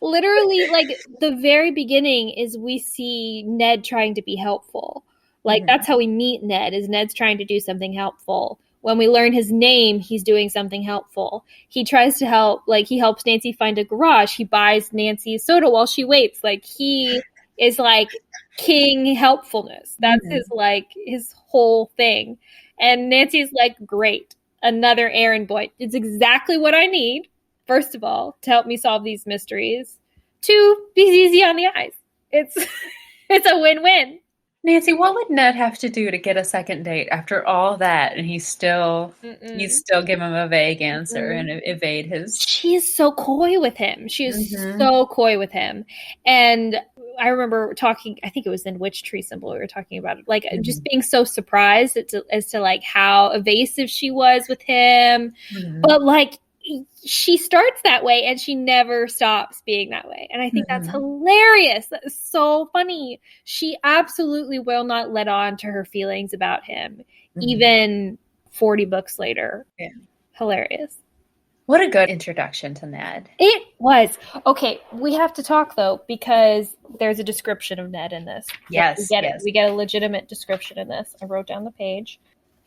Literally, like, the very beginning is we see Ned trying to be helpful. Like, that's how we meet Ned, is Ned's trying to do something helpful. When we learn his name, he's doing something helpful. He tries to help, like, he helps Nancy find a garage. He buys Nancy soda while she waits. Like, he is, like, king helpfulness. That's his whole thing. And Nancy's like, great. Another errand boy. It's exactly what I need, first of all, to help me solve these mysteries. 2, be easy on the eyes. It's a win-win. Nancy, what would Ned have to do to get a second date after all that? And you still give him a vague answer and evade his. She is so coy with him. She is so coy with him. And I remember talking, I think it was in Witch Tree Symbol we were talking about it, like just being so surprised as to like how evasive she was with him. But like she starts that way and she never stops being that way. And I think that's hilarious. That is so funny. She absolutely will not let on to her feelings about him, even 40 books later. Yeah. Hilarious. What a good introduction to Ned. It was. Okay, we have to talk, though, because there's a description of Ned in this. Yes, we get a legitimate description in this. I wrote down the page.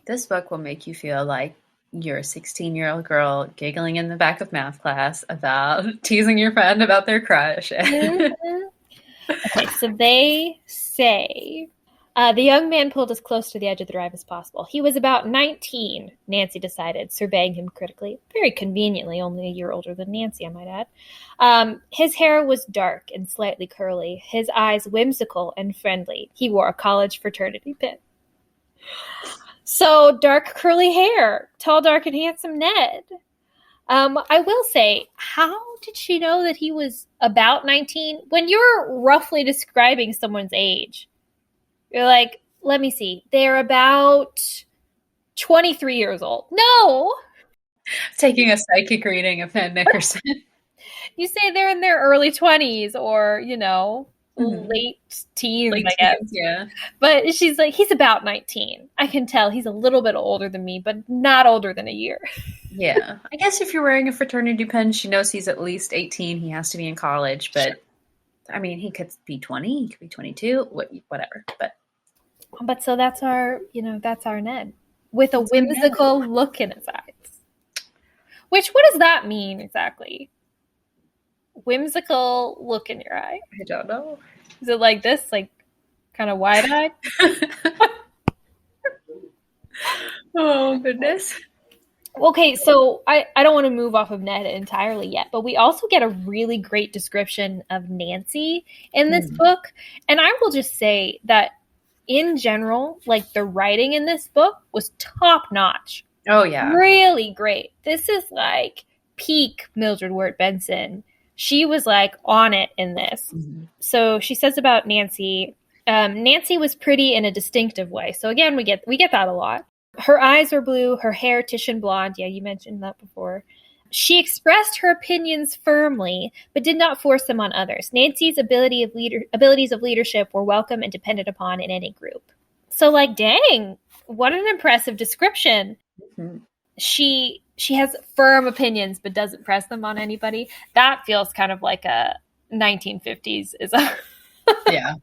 This book will make you feel like you're a 16-year-old girl giggling in the back of math class about teasing your friend about their crush. Mhm. Okay, so they say the young man pulled as close to the edge of the drive as possible. He was about 19, Nancy decided, surveying him critically. Very conveniently, only a year older than Nancy, I might add. His hair was dark and slightly curly, his eyes whimsical and friendly. He wore a college fraternity pin. So, dark curly hair, tall, dark, and handsome Ned. I will say, how did she know that he was about 19? When you're roughly describing someone's age, you're like, let me see, they're about 23 years old. No! Taking a psychic reading of Ned Nickerson. You say they're in their early 20s or, Mhm. late teens, Late I guess. teens, yeah. But she's like, he's about 19. I can tell he's a little bit older than me, but not older than a year. Yeah. I guess if you're wearing a fraternity pin, she knows he's at least 18. He has to be in college, but I mean, he could be 20, he could be 22, whatever. But so that's our Ned with a whimsical look in his eyes. Which, what does that mean exactly? Whimsical look in your eye. I don't know. Is it like this, like kind of wide-eyed? Oh, goodness. Okay, so I don't want to move off of Ned entirely yet, but we also get a really great description of Nancy in this book. And I will just say that in general, like the writing in this book was top notch. Oh, yeah. Really great. This is like peak Mildred Wirt Benson. She was like on it in this. Mm-hmm. So she says about Nancy, Nancy was pretty in a distinctive way. So again, we get that a lot. Her eyes were blue, her hair Titian blonde. Yeah, you mentioned that before. She expressed her opinions firmly, but did not force them on others. Nancy's abilities of leadership were welcome and depended upon in any group. So, like, dang, what an impressive description. Mm-hmm. She has firm opinions, but doesn't press them on anybody. That feels kind of like a 1950s yeah,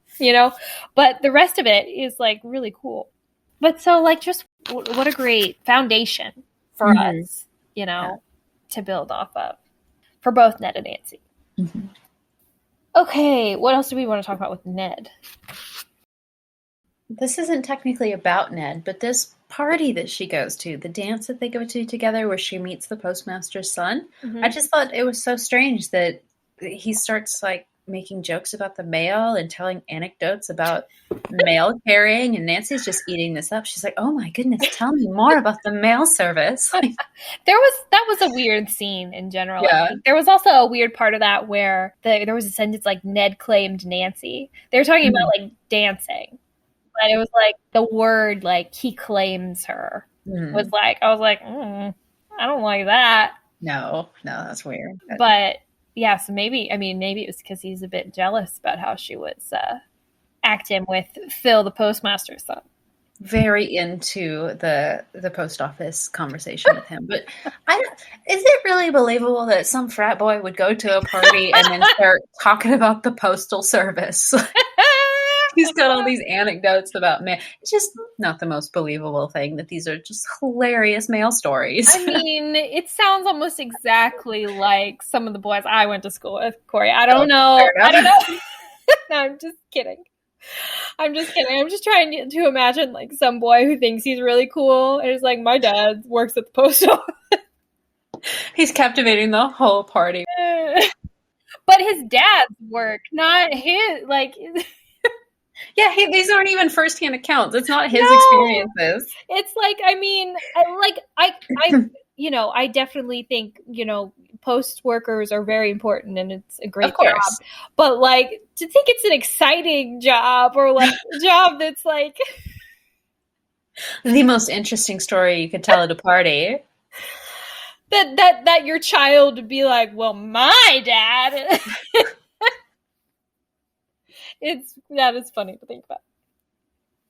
But the rest of it is like really cool. But so, like, just what a great foundation for us, to build off of for both Ned and Nancy. Mm-hmm. Okay, what else do we want to talk about with Ned? This isn't technically about Ned, but this party that she goes to, the dance that they go to together where she meets the postmaster's son, I just thought it was so strange that he starts, like, making jokes about the mail and telling anecdotes about mail carrying, and Nancy's just eating this up. She's like, oh my goodness, tell me more about the mail service. That was a weird scene in general. Yeah. There was also a weird part of that where there was a sentence like Ned claimed Nancy. They were talking about like dancing, but it was like the word like he claims her was like, I was like, I don't like that. No, that's weird. But yeah, so maybe it was because he's a bit jealous about how she was acting with Phil, the postmaster's son. Very into the post office conversation with him. But is it really believable that some frat boy would go to a party and then start talking about the postal service? He's got all these anecdotes about mail. It's just not the most believable thing that these are just hilarious mail stories. I mean, it sounds almost exactly like some of the boys I went to school with, Kori. I don't know. No, I'm just kidding. I'm just trying to imagine like some boy who thinks he's really cool and is like, my dad works at the post office. He's captivating the whole party. But his dad's work, not his, like... Yeah, these aren't even firsthand accounts. It's not his experiences. It's like, I mean, I definitely think, post workers are very important and it's a great job. But like, to think it's an exciting job or like a job that's like the most interesting story you could tell at a party. That your child would be like, well, my dad. That is funny to think about.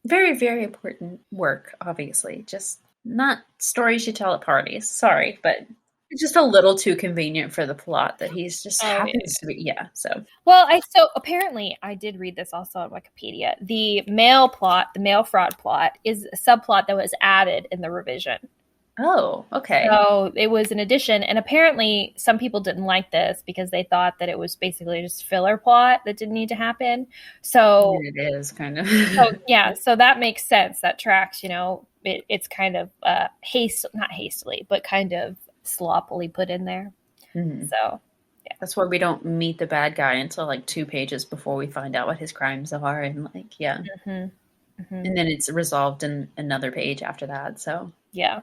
Very, very important work, obviously. Just not stories you tell at parties. Sorry, but it's just a little too convenient for the plot that he's just happens to be. Yeah, so. Well, so apparently I did read this also on Wikipedia. The mail fraud plot, is a subplot that was added in the revision. Oh, okay. So it was an addition. And apparently some people didn't like this because they thought that it was basically just filler plot that didn't need to happen. So it is kind of. so that makes sense. That tracks, it's kind of not hastily, but kind of sloppily put in there. Mm-hmm. So yeah. That's why we don't meet the bad guy until like 2 pages before we find out what his crimes are, and like, yeah. Mm-hmm. Mm-hmm. And then it's resolved in another page after that. So yeah.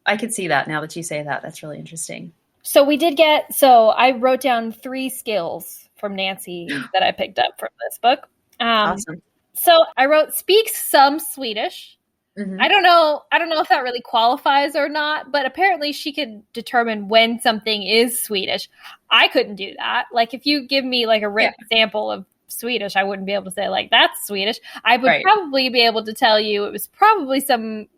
I could see that now that you say that. That's really interesting. So I wrote down 3 skills from Nancy that I picked up from this book. Awesome. So I wrote speaks some Swedish. Mm-hmm. I don't know if that really qualifies or not, but apparently she could determine when something is Swedish. I couldn't do that. Like if you give me like a written sample of Swedish, I wouldn't be able to say like that's Swedish. I would probably be able to tell you it was probably some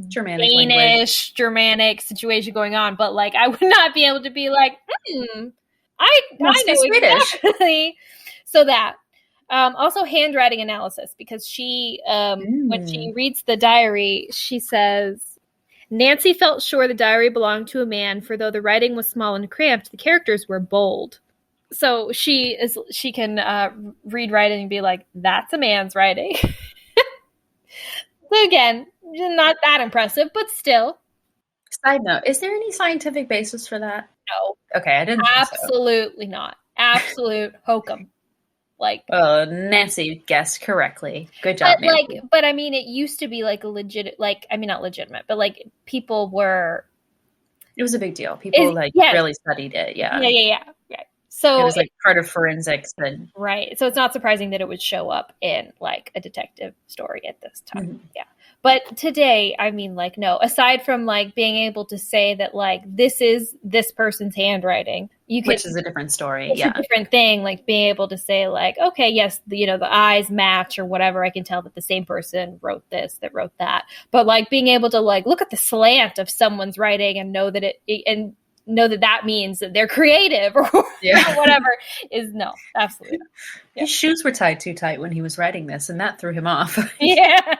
Germanic Danish, language. Germanic situation going on, but like I would not be able to be like, I know Swedish. exactly. So that. Also handwriting analysis, because she, when she reads the diary, she says, Nancy felt sure the diary belonged to a man, for though the writing was small and cramped, the characters were bold. So she can read writing and be like, that's a man's writing. So again, not that impressive, but still. Side note, is there any scientific basis for that? No. Okay, I didn't Absolutely not. Absolute hokum. Like, Nancy guessed correctly. Good job, Nancy. But I mean, it used to be like a legit, like, I mean, not legitimate, but like people were. It was a big deal. People really studied it. Yeah. Yeah. So it was like part of forensics. Right. So it's not surprising that it would show up in like a detective story at this time. Mm-hmm. Yeah. But today, I mean, like, no, aside from like being able to say that like this is this person's handwriting, which is a different story. It's a different thing. Like being able to say like, okay, yes, the eyes match or whatever. I can tell that the same person wrote this, that wrote that. But like being able to like look at the slant of someone's writing and know that and know that means that they're creative or whatever is no, absolutely not. Yeah. His shoes were tied too tight when he was writing this, and that threw him off. Yeah.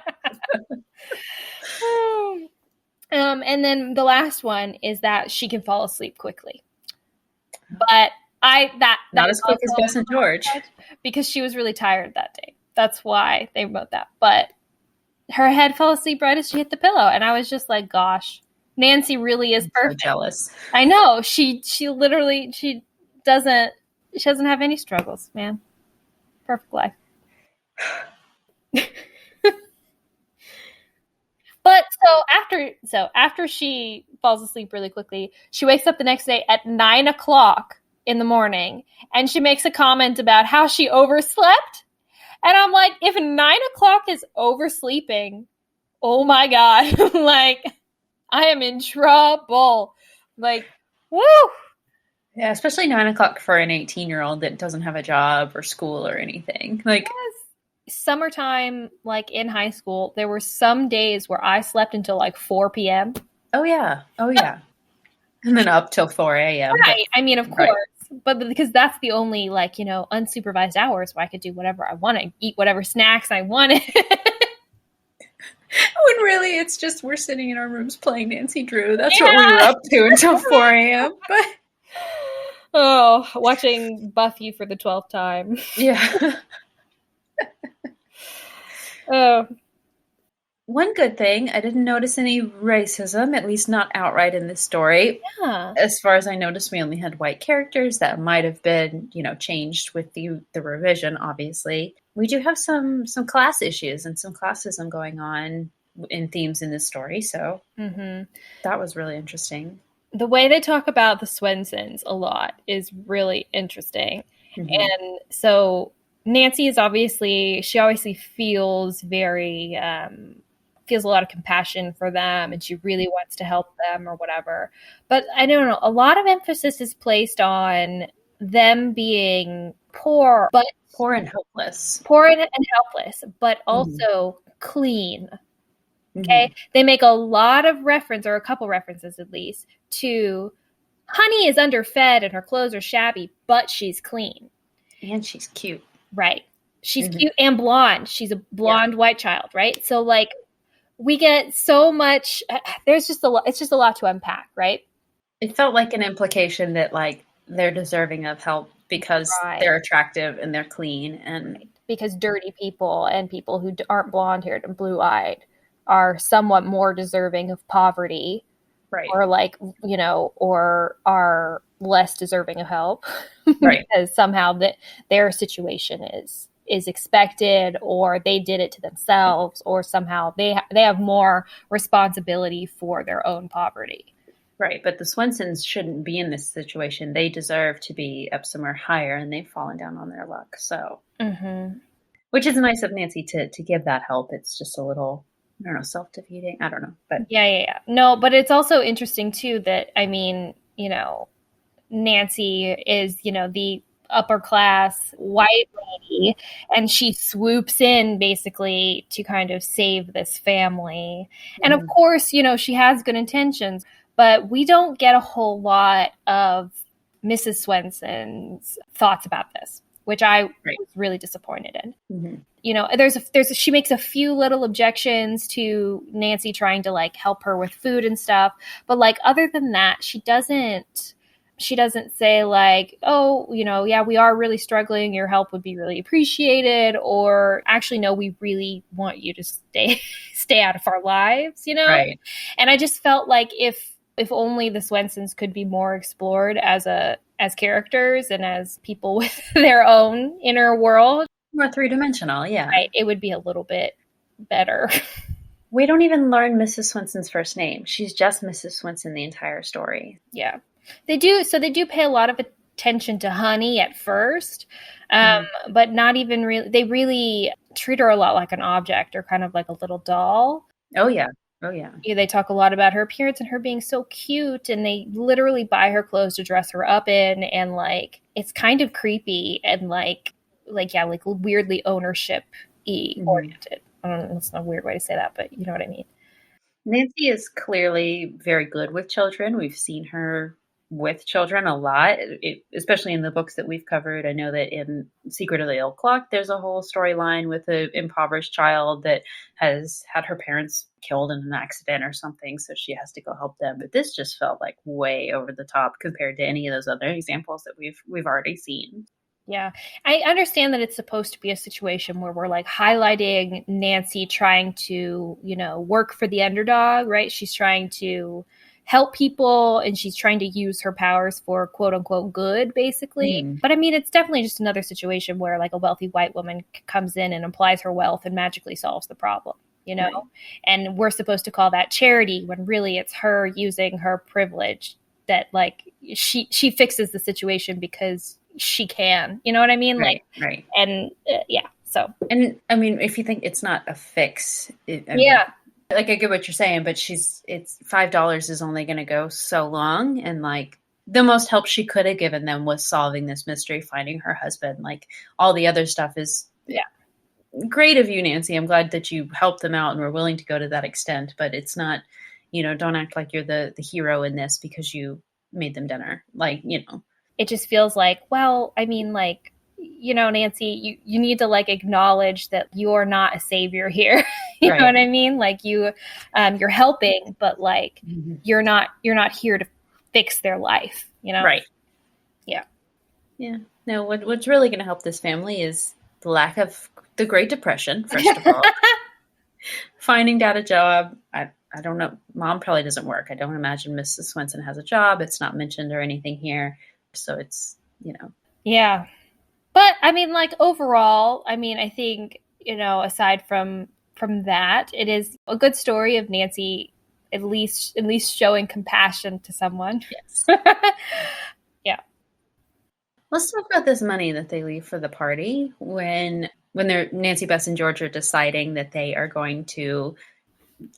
And then the last one is that she can fall asleep quickly. But not as quick as Bess and George, because she was really tired that day. That's why they wrote that. But her head fell asleep right as she hit the pillow, and I was just like, "Gosh, Nancy really is perfect." So jealous. I know she literally doesn't have any struggles, man. Perfect life. But after she falls asleep really quickly, she wakes up the next day at 9:00 in the morning, and she makes a comment about how she overslept. And I'm like, if 9:00 is oversleeping, oh my God, like I am in trouble. Like, woo! Yeah, especially 9:00 for an 18-year-old that doesn't have a job or school or anything. Like. Yes. Summertime, like in high school, there were some days where I slept until like 4 p.m. Oh yeah. And then up till 4 a.m. Right. I mean, of course, but because that's the only like, unsupervised hours where I could do whatever I wanted, eat whatever snacks I wanted. When really it's just we're sitting in our rooms playing Nancy Drew. That's what we were up to until 4 a.m. But watching Buffy for the 12th time. Yeah. One good thing, I didn't notice any racism, at least not outright in this story. Yeah. As far as I noticed, we only had white characters. That might have been, changed with the revision, obviously. We do have some class issues and some classism going on in themes in this story, so that was really interesting. The way they talk about the Swensons a lot is really interesting. Mm-hmm. And so Nancy she obviously feels feels a lot of compassion for them, and she really wants to help them or whatever. But I don't know, a lot of emphasis is placed on them being poor and helpless. But also clean. Okay. They make a lot of reference, or a couple references at least, to Honey is underfed and her clothes are shabby, but she's clean. And she's cute. Right. She's cute and blonde. She's a blonde white child, right? So like we get so much. There's just a lot. It's just a lot to unpack, right? It felt like an implication that like they're deserving of help because they're attractive and they're clean, and because dirty people and people who aren't blonde-haired and blue-eyed are somewhat more deserving of poverty, right? Or like, you know, or are less deserving of help, right? Because somehow that their situation is expected, or they did it to themselves, or somehow they have more responsibility for their own poverty. Right, but the Swensons shouldn't be in this situation. They deserve to be up somewhere higher, and they've fallen down on their luck. So, which is nice of Nancy to give that help. It's just a little, I don't know, self-defeating. I don't know, but yeah. No, but it's also interesting too that, I mean, you know, Nancy is, you know, the upper class white lady, and she swoops in basically to kind of save this family. And of course, you know, she has good intentions, but we don't get a whole lot of Mrs. Swenson's thoughts about this, which I was really disappointed in. You know, she makes a few little objections to Nancy trying to like help her with food and stuff, but like other than that, she doesn't say like, oh, you know, yeah, we are really struggling, your help would be really appreciated, or actually, no, we really want you to stay out of our lives, you know? Right. And I just felt like if only the Swensons could be more explored as characters and as people with their own inner world. More three-dimensional, yeah. Right, it would be a little bit better. We don't even learn Mrs. Swenson's first name. She's just Mrs. Swenson the entire story. Yeah. They do pay a lot of attention to Honey at first, but not even really. They really treat her a lot like an object, or kind of like a little doll. Oh yeah. Yeah, they talk a lot about her appearance and her being so cute, and they literally buy her clothes to dress her up in, and like it's kind of creepy and like weirdly ownership-y oriented. I don't know, that's not a weird way to say that, but you know what I mean. Nancy is clearly very good with children. We've seen her with children a lot, especially in the books that we've covered. I know that in Secret of the Old Clock, there's a whole storyline with an impoverished child that has had her parents killed in an accident or something, so she has to go help them. But this just felt like way over the top compared to any of those other examples that we've already seen. Yeah, I understand that it's supposed to be a situation where we're like highlighting Nancy trying to, you know, work for the underdog, right? She's trying to help people, and she's trying to use her powers for quote unquote good, basically. But I mean, it's definitely just another situation where like a wealthy white woman comes in and applies her wealth and magically solves the problem, you know? Right. And we're supposed to call that charity when really it's her using her privilege that like she fixes the situation because she can, you know what I mean? Right, like, right. And yeah, so. And I mean, if you think it's not a fix, like I get what you're saying, but it's $5 is only going to go so long. And like the most help she could have given them was solving this mystery, finding her husband. Like all the other stuff is great of you, Nancy. I'm glad that you helped them out and were willing to go to that extent, but it's not, you know, don't act like you're the hero in this because you made them dinner. Like, you know, it just feels like, well, I mean, like, you know, Nancy, you need to like acknowledge that you're not a savior here. You know what I mean? Like you're helping, but like you're not here to fix their life, you know? Right. Yeah. Yeah. No, what's really going to help this family is the lack of the Great Depression, first of all. Finding Dad a job. I don't know. Mom probably doesn't work. I don't imagine Mrs. Swenson has a job. It's not mentioned or anything here. So it's, you know. Yeah. But I mean, like overall, I mean, I think, you know, aside from that, it is a good story of Nancy at least showing compassion to someone. Yes. Yeah. Let's talk about this money that they leave for the party when Nancy, Bess, and George are deciding that they are going to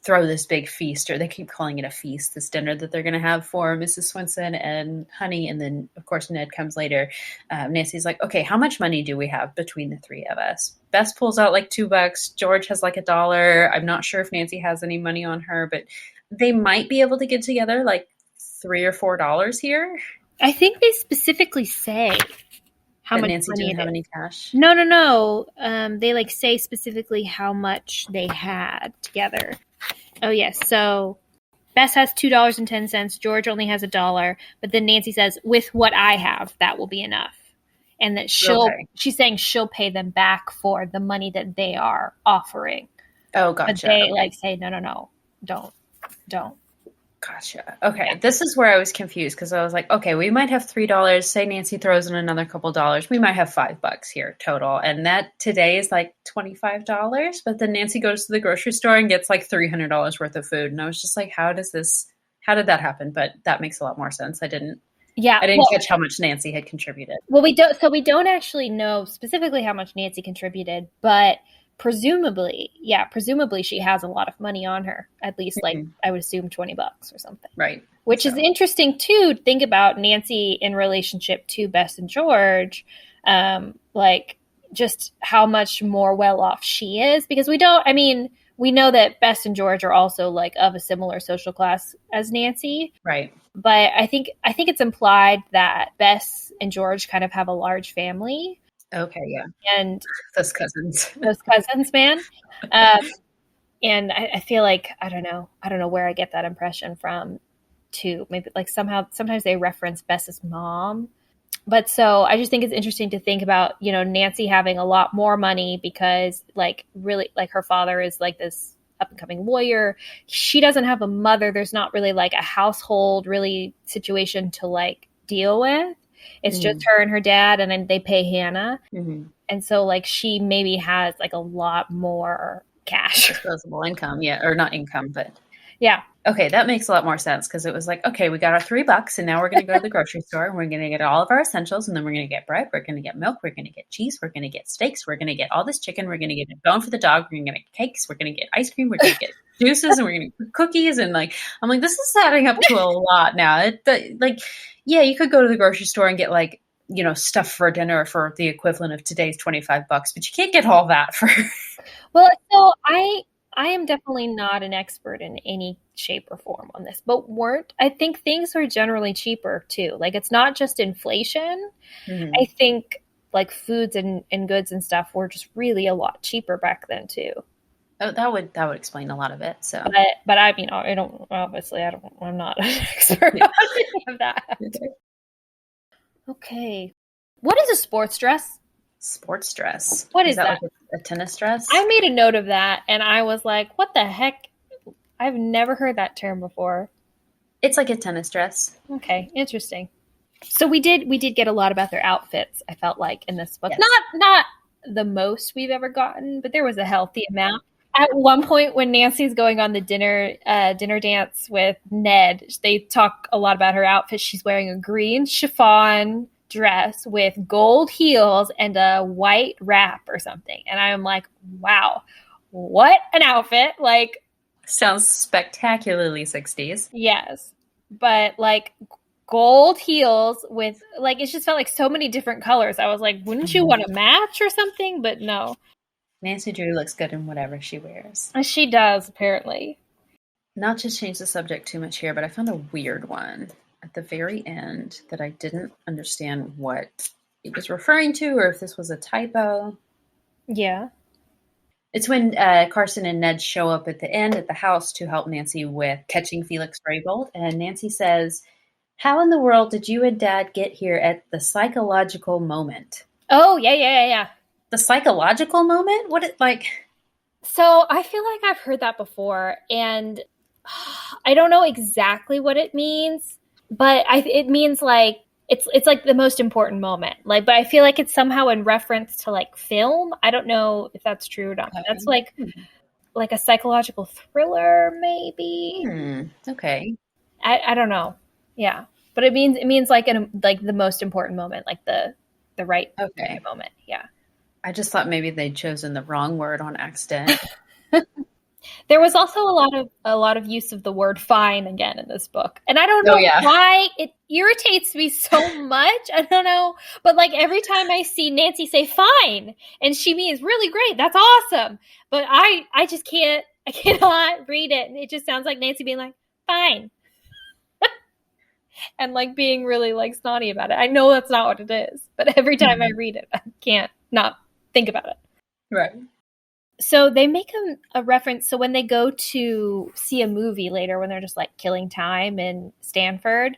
throw this big feast, or they keep calling it a feast, this dinner that they're going to have for Mrs. Swenson and Honey. And then, of course, Ned comes later. Nancy's like, okay, how much money do we have between the three of us? Bess pulls out like $2. George has like $1. I'm not sure if Nancy has any money on her, but they might be able to get together like $3 or $4 here. I think they specifically say how much Nancy money didn't have any cash. No. They like say specifically how much they had together. Oh, yes. So Bess has $2.10. George only has $1. But then Nancy says, with what I have, that will be enough. And that she's saying she'll pay them back for the money that they are offering. Oh, gotcha. But they like say, no, don't. Gotcha. Okay. Yeah. This is where I was confused because I was like, okay, we might have $3. Say Nancy throws in another couple dollars. We might have $5 here total. And that today is like $25. But then Nancy goes to the grocery store and gets like $300 worth of food. And I was just like, how did that happen? But that makes a lot more sense. I didn't catch how much Nancy had contributed. Well, we don't actually know specifically how much Nancy contributed, but presumably she has a lot of money on her, at least like I would assume $20 or something. Right. Which is interesting too, to think about Nancy in relationship to Bess and George, like just how much more well off she is, because we know that Bess and George are also like of a similar social class as Nancy. Right. But I think it's implied that Bess and George kind of have a large family. Okay, yeah. And those cousins, man. And I feel like, I don't know where I get that impression from too. Maybe like sometimes they reference Bess's mom. But so I just think it's interesting to think about, Nancy having a lot more money because like really like her father is like this up and coming lawyer. She doesn't have a mother. There's not really like a household really situation to like deal with. It's just her and her dad, and then they pay Hannah. Mm-hmm. And so like she maybe has like a lot more cash. Disposable income, yeah. Or not income, but yeah. Okay, that makes a lot more sense because it was like, okay, we got our $3 and now we're going to go to the grocery store and we're going to get all of our essentials and then we're going to get bread, we're going to get milk, we're going to get cheese, we're going to get steaks, we're going to get all this chicken, we're going to get a bone for the dog, we're going to get cakes, we're going to get ice cream, we're going to get juices, and we're going to get cookies. And like, I'm like, this is adding up to a lot now. Yeah, you could go to the grocery store and get like, stuff for dinner for the equivalent of today's $25, but you can't get all that for. Well, so I am definitely not an expert in any shape or form on this, but I think things are generally cheaper too. Like it's not just inflation. Mm-hmm. I think like foods and goods and stuff were just really a lot cheaper back then too. Oh, that would explain a lot of it. So, but I'm not an expert on any of that. Okay. What is a sports dress? Sports dress. What is that? Like a tennis dress? I made a note of that and I was like, what the heck? I've never heard that term before. It's like a tennis dress. Okay, interesting. So we did get a lot about their outfits, I felt like, in this book. Yes. Not the most we've ever gotten, but there was a healthy amount. At one point when Nancy's going on the dinner dance with Ned, they talk a lot about her outfit. She's wearing a green chiffon dress with gold heels and a white wrap or something. And I'm like, wow, what an outfit. Like, sounds spectacularly 60s. Yes. But like gold heels with like, it just felt like so many different colors. I was like, wouldn't you want to match or something? But no. Nancy Drew looks good in whatever she wears. She does, apparently. Not to change the subject too much here, but I found a weird one at the very end that I didn't understand what it was referring to or if this was a typo. Yeah. It's when Carson and Ned show up at the end at the house to help Nancy with catching Felix Graybolt. And Nancy says, how in the world did you and Dad get here at the psychological moment? Oh, yeah. The psychological moment? What it like? So I feel like I've heard that before, and I don't know exactly what it means, but it means like it's like the most important moment. Like, but I feel like it's somehow in reference to like film. I don't know if that's true or not. Okay. That's like a psychological thriller, maybe. Okay. I don't know. Yeah, but it means like the most important moment, like the right moment. Yeah. I just thought maybe they'd chosen the wrong word on accident. There was also a lot of use of the word fine again in this book. And I don't know why it irritates me so much. I don't know. But like every time I see Nancy say fine and she means really great, that's awesome. But I just I cannot read it. And it just sounds like Nancy being like, fine. And like being really like snotty about it. I know that's not what it is. But every time I read it, I can't not think about it. Right. So they make a reference. So when they go to see a movie later, when they're just like killing time in Stanford,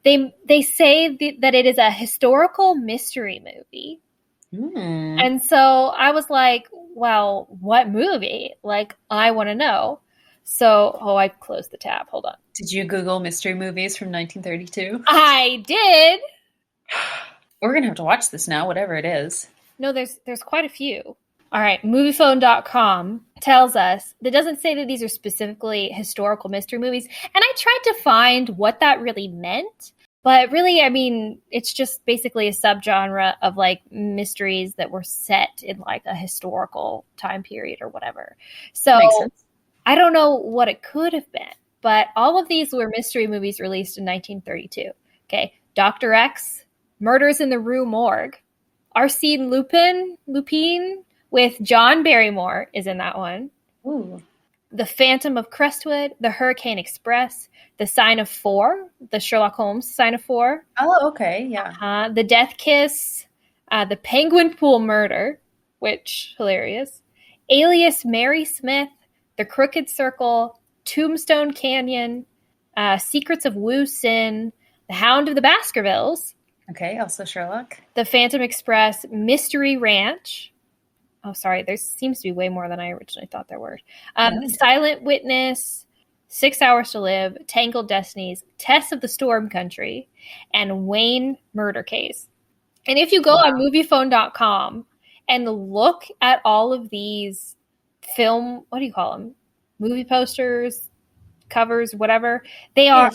they say that it is a historical mystery movie. And so I was like, well, what movie? Like, I want to know. So, I closed the tab. Hold on. Did you Google mystery movies from 1932? I did. We're going to have to watch this now, whatever it is. No, there's quite a few. All right, moviephone.com tells us, that doesn't say that these are specifically historical mystery movies. And I tried to find what that really meant. But really, I mean, it's just basically a subgenre of like mysteries that were set in like a historical time period or whatever. So I don't know what it could have been, but all of these were mystery movies released in 1932. Okay, Dr. X, Murders in the Rue Morgue, Arsène Lupin with John Barrymore is in that one. Ooh. The Phantom of Crestwood, The Hurricane Express, The Sign of Four, the Sherlock Holmes Sign of Four. Oh, okay, yeah. The Death Kiss, The Penguin Pool Murder, which, hilarious. Alias Mary Smith, The Crooked Circle, Tombstone Canyon, Secrets of Wu Sin, The Hound of the Baskervilles. Okay, also Sherlock. The Phantom Express, Mystery Ranch. Oh, sorry, there seems to be way more than I originally thought there were. The Silent Witness, 6 Hours to Live, Tangled Destinies, Tess of the Storm Country, and Wayne Murder Case. And if you go on moviephone.com and look at all of these what do you call them? Movie posters, covers, whatever. They are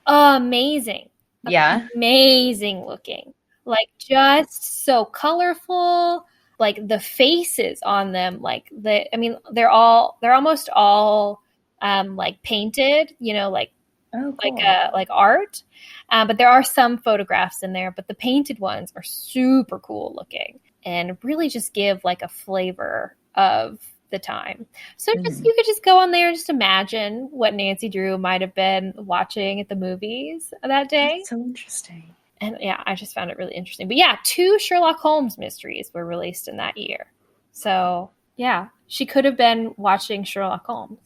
amazing. Yeah. Amazing looking. Like, just so colorful. Like, the faces on them, like, they're almost all like painted, you know, like, cool. like art. But there are some photographs in there, but the painted ones are super cool looking and really just give like a flavor of the time. So you could just go on there and just imagine what Nancy Drew might have been watching at the movies that day. That's so interesting. And yeah, I just found it really interesting. But yeah, 2 Sherlock Holmes mysteries were released in that year. So yeah, she could have been watching Sherlock Holmes.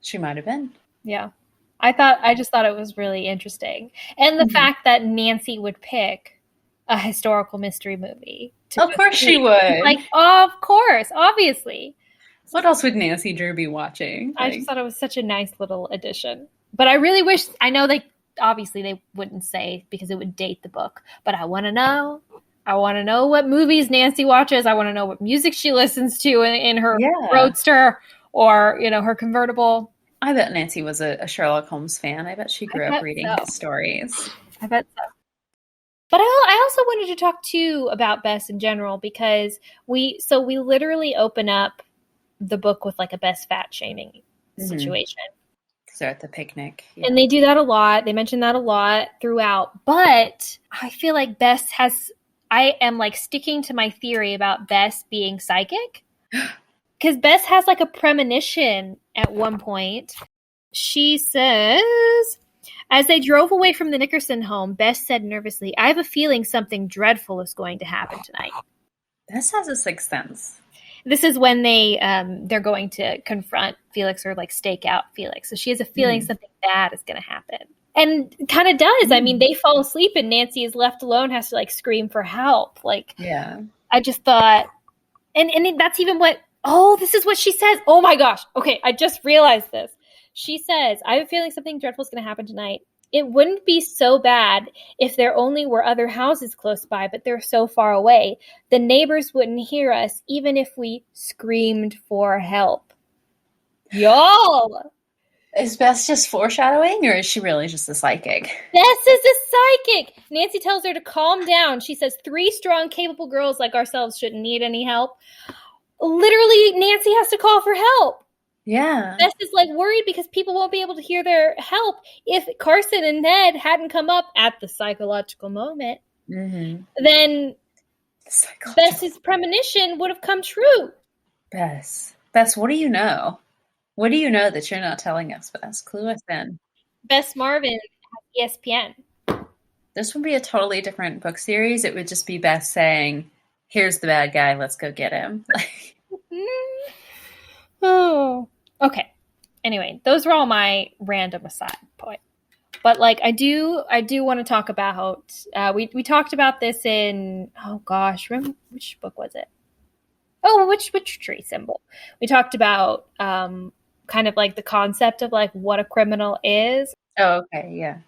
She might have been. Yeah. I just thought it was really interesting. And the fact that Nancy would pick a historical mystery movie. Of course she would. Like, of course, obviously. What else would Nancy Drew be watching? I just thought it was such a nice little addition. But I really wish, I know obviously they wouldn't say because it would date the book, but I want to know. I want to know what movies Nancy watches. I want to know what music she listens to in her Roadster or, you know, her convertible. I bet Nancy was a Sherlock Holmes fan. I bet she grew up reading his stories. I bet so. But I also wanted to talk too about Bess in general because we literally open up the book with like a Bess fat shaming situation. Because they're at the picnic. Yeah. And they do that a lot. They mention that a lot throughout. But I feel like I am like sticking to my theory about Bess being psychic. Because Bess has like a premonition at one point. She says, as they drove away from the Nickerson home, Bess said nervously, I have a feeling something dreadful is going to happen tonight. Bess has a sixth sense. This is when they're going to confront Felix or like stake out Felix. So she has a feeling something bad is going to happen. And kind of does. I mean, they fall asleep and Nancy is left alone, has to like scream for help. Like, yeah. I just thought, and that's even this is what she says. Oh my gosh. Okay. I just realized this. She says, I have a feeling something dreadful is going to happen tonight. It wouldn't be so bad if there only were other houses close by, but they're so far away. The neighbors wouldn't hear us, even if we screamed for help. Y'all! Is Bess just foreshadowing, or is she really just a psychic? Bess is a psychic! Nancy tells her to calm down. She says 3 strong, capable girls like ourselves shouldn't need any help. Literally, Nancy has to call for help. Yeah. Bess is like worried because people won't be able to hear their help if Carson and Ned hadn't come up at the psychological moment. Then Bess's premonition would have come true. Bess, what do you know? What do you know that you're not telling us, Bess? Clue us in. Bess Marvin has ESPN. This would be a totally different book series. It would just be Bess saying, here's the bad guy, let's go get him. Oh, okay. Anyway, those were all my random aside points. But like, I do want to talk about. We talked about this in, oh gosh, remember which book was it? Oh, which tree symbol? We talked about kind of like the concept of like what a criminal is. Oh, okay, yeah.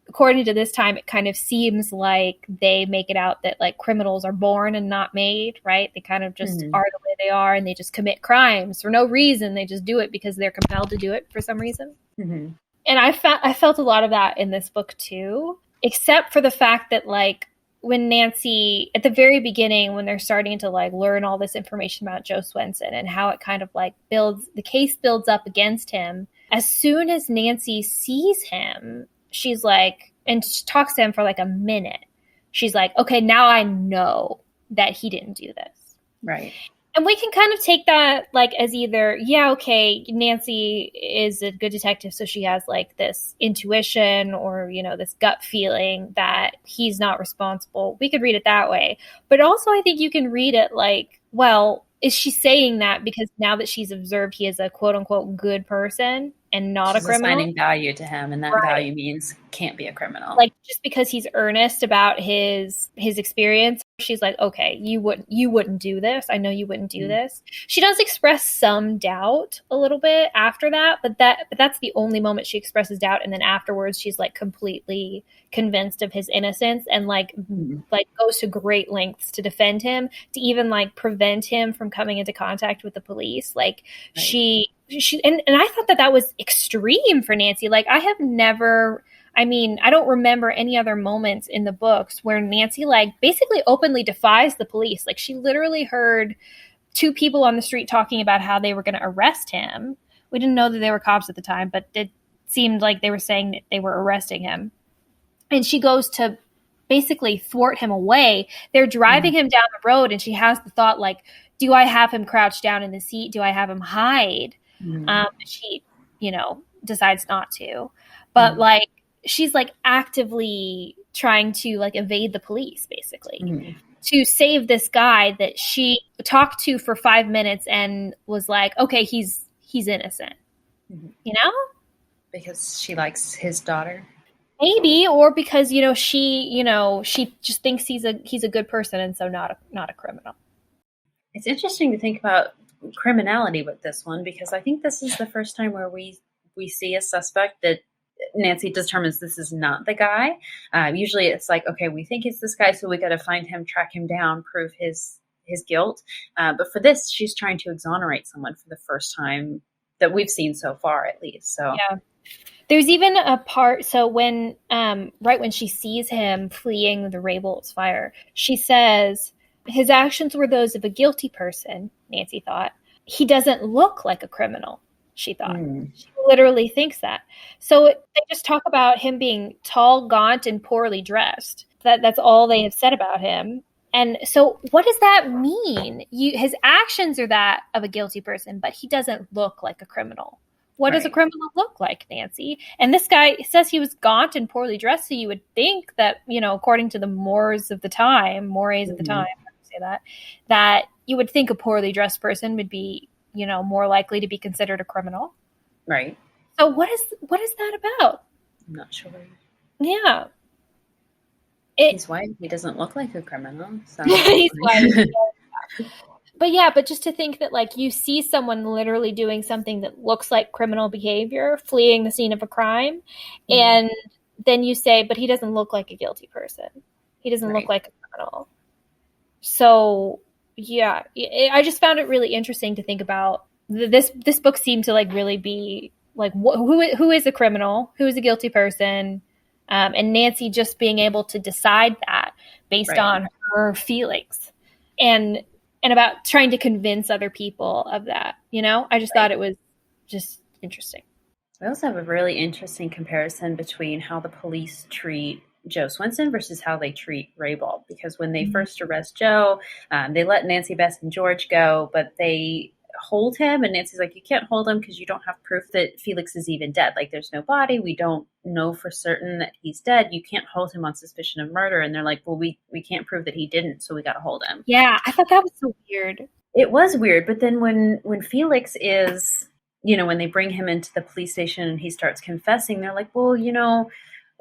According to this time, it kind of seems like they make it out that like criminals are born and not made, right? They kind of just are the way they are, and they just commit crimes for no reason. They just do it because they're compelled to do it for some reason. Mm-hmm. And I felt a lot of that in this book too, except for the fact that like when Nancy at the very beginning, when they're starting to like learn all this information about Joe Swenson and how it kind of like the case builds up against him. As soon as Nancy sees him, she's like, and she talks to him for like a minute. She's like, okay, now I know that he didn't do this. Right. And we can kind of take that like as either, yeah, okay, Nancy is a good detective, so she has like this intuition or, you know, this gut feeling that he's not responsible. We could read it that way. But also I think you can read it like, well, is she saying that because now that she's observed he is a quote unquote good person and not She's a criminal? assigning value to him, and that value means can't be a criminal. Like just because he's earnest about his experience, she's like, okay, you wouldn't do this. I know you wouldn't do this. She does express some doubt a little bit after that, but that's the only moment she expresses doubt, and then afterwards she's like completely convinced of his innocence and like goes to great lengths to defend him, to even like prevent him from coming into contact with the police. Like she and I thought that was extreme for Nancy. Like I don't remember any other moments in the books where Nancy like basically openly defies the police. Like she literally heard two people on the street talking about how they were going to arrest him. We didn't know that they were cops at the time, but it seemed like they were saying that they were arresting him. And she goes to basically thwart him away. They're driving him down the road, and she has the thought like, do I have him crouch down in the seat? Do I have him hide? She, you know, decides not to. But like, she's like actively trying to like evade the police basically to save this guy that she talked to for 5 minutes and was like, okay, he's innocent, you know, because she likes his daughter, maybe, or because, you know, she just thinks he's a good person. And so not a criminal. It's interesting to think about criminality with this one, because I think this is the first time where we see a suspect that Nancy determines this is not the guy. Usually it's like, okay, we think it's this guy, so we got to find him, track him down, prove his guilt. But for this, she's trying to exonerate someone for the first time that we've seen so far, at least. So yeah. There's even a part, so when right when she sees him fleeing the Raybolt's fire, she says his actions were those of a guilty person. Nancy thought he doesn't look like a criminal. She thought. She literally thinks that. So they just talk about him being tall, gaunt, and poorly dressed. That's all they have said about him. And so what does that mean? His actions are that of a guilty person, but he doesn't look like a criminal. What does a criminal look like, Nancy? And this guy says he was gaunt and poorly dressed, so you would think that, you know, according to the mores of the time, that you would think a poorly dressed person would be, you know, more likely to be considered a criminal. Right. So what is that about? I'm not sure. Yeah. He's white. He doesn't look like a criminal. So. He's white. But just to think that like you see someone literally doing something that looks like criminal behavior, fleeing the scene of a crime, and then you say, but he doesn't look like a guilty person. He doesn't look like a criminal. So yeah, I just found it really interesting to think about. This book seemed to like really be like who is a criminal, who is a guilty person, and Nancy just being able to decide that based on her feelings and about trying to convince other people of that. You know, I just thought it was just interesting. We also have a really interesting comparison between how the police treat Joe Swenson versus how they treat Raybold, because when they first arrest Joe, they let Nancy, Bess, and George go, but they hold him, and Nancy's like, you can't hold him because you don't have proof that Felix is even dead. Like, there's no body. We don't know for certain that he's dead. You can't hold him on suspicion of murder. And they're like, well, we can't prove that he didn't, so we got to hold him. Yeah, I thought that was so weird. It was weird, but then when Felix is, when they bring him into the police station and he starts confessing, they're like, "Well,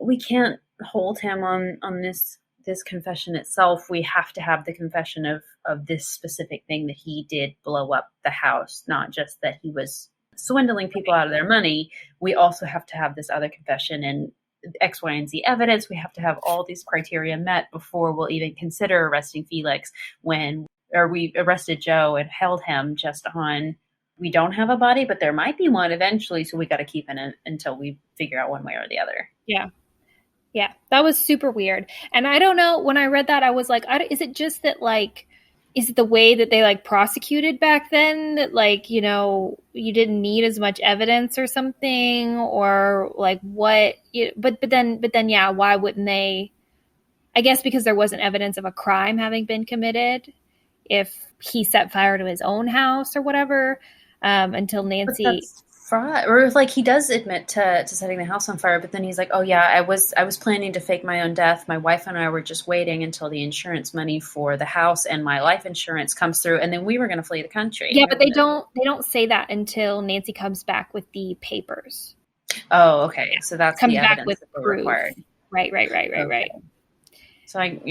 we can't hold him on this confession itself. We have to have the confession of this specific thing that he did blow up the house, not just that he was swindling people out of their money. We also have to have this other confession and X, Y, and Z evidence. We have to have all these criteria met before we'll even consider arresting Felix or we arrested Joe and held him just on we don't have a body, but there might be one eventually, so we got to keep it until we figure out one way or the other." Yeah. Yeah, that was super weird. And I don't know, when I read that, I was like, is it just that, like, is it the way that they, like, prosecuted back then that, like, you didn't need as much evidence or something, or like what? But then, yeah, why wouldn't they? I guess because there wasn't evidence of a crime having been committed. If he set fire to his own house or whatever, until Nancy. But that's fraud. Or like he does admit to setting the house on fire, but then he's like, "Oh yeah, I was planning to fake my own death. My wife and I were just waiting until the insurance money for the house and my life insurance comes through, and then we were going to flee the country." Yeah, but they don't say that until Nancy comes back with the papers. Oh, okay. So that's Comes the back evidence with that they proof. required. Right. Okay. So and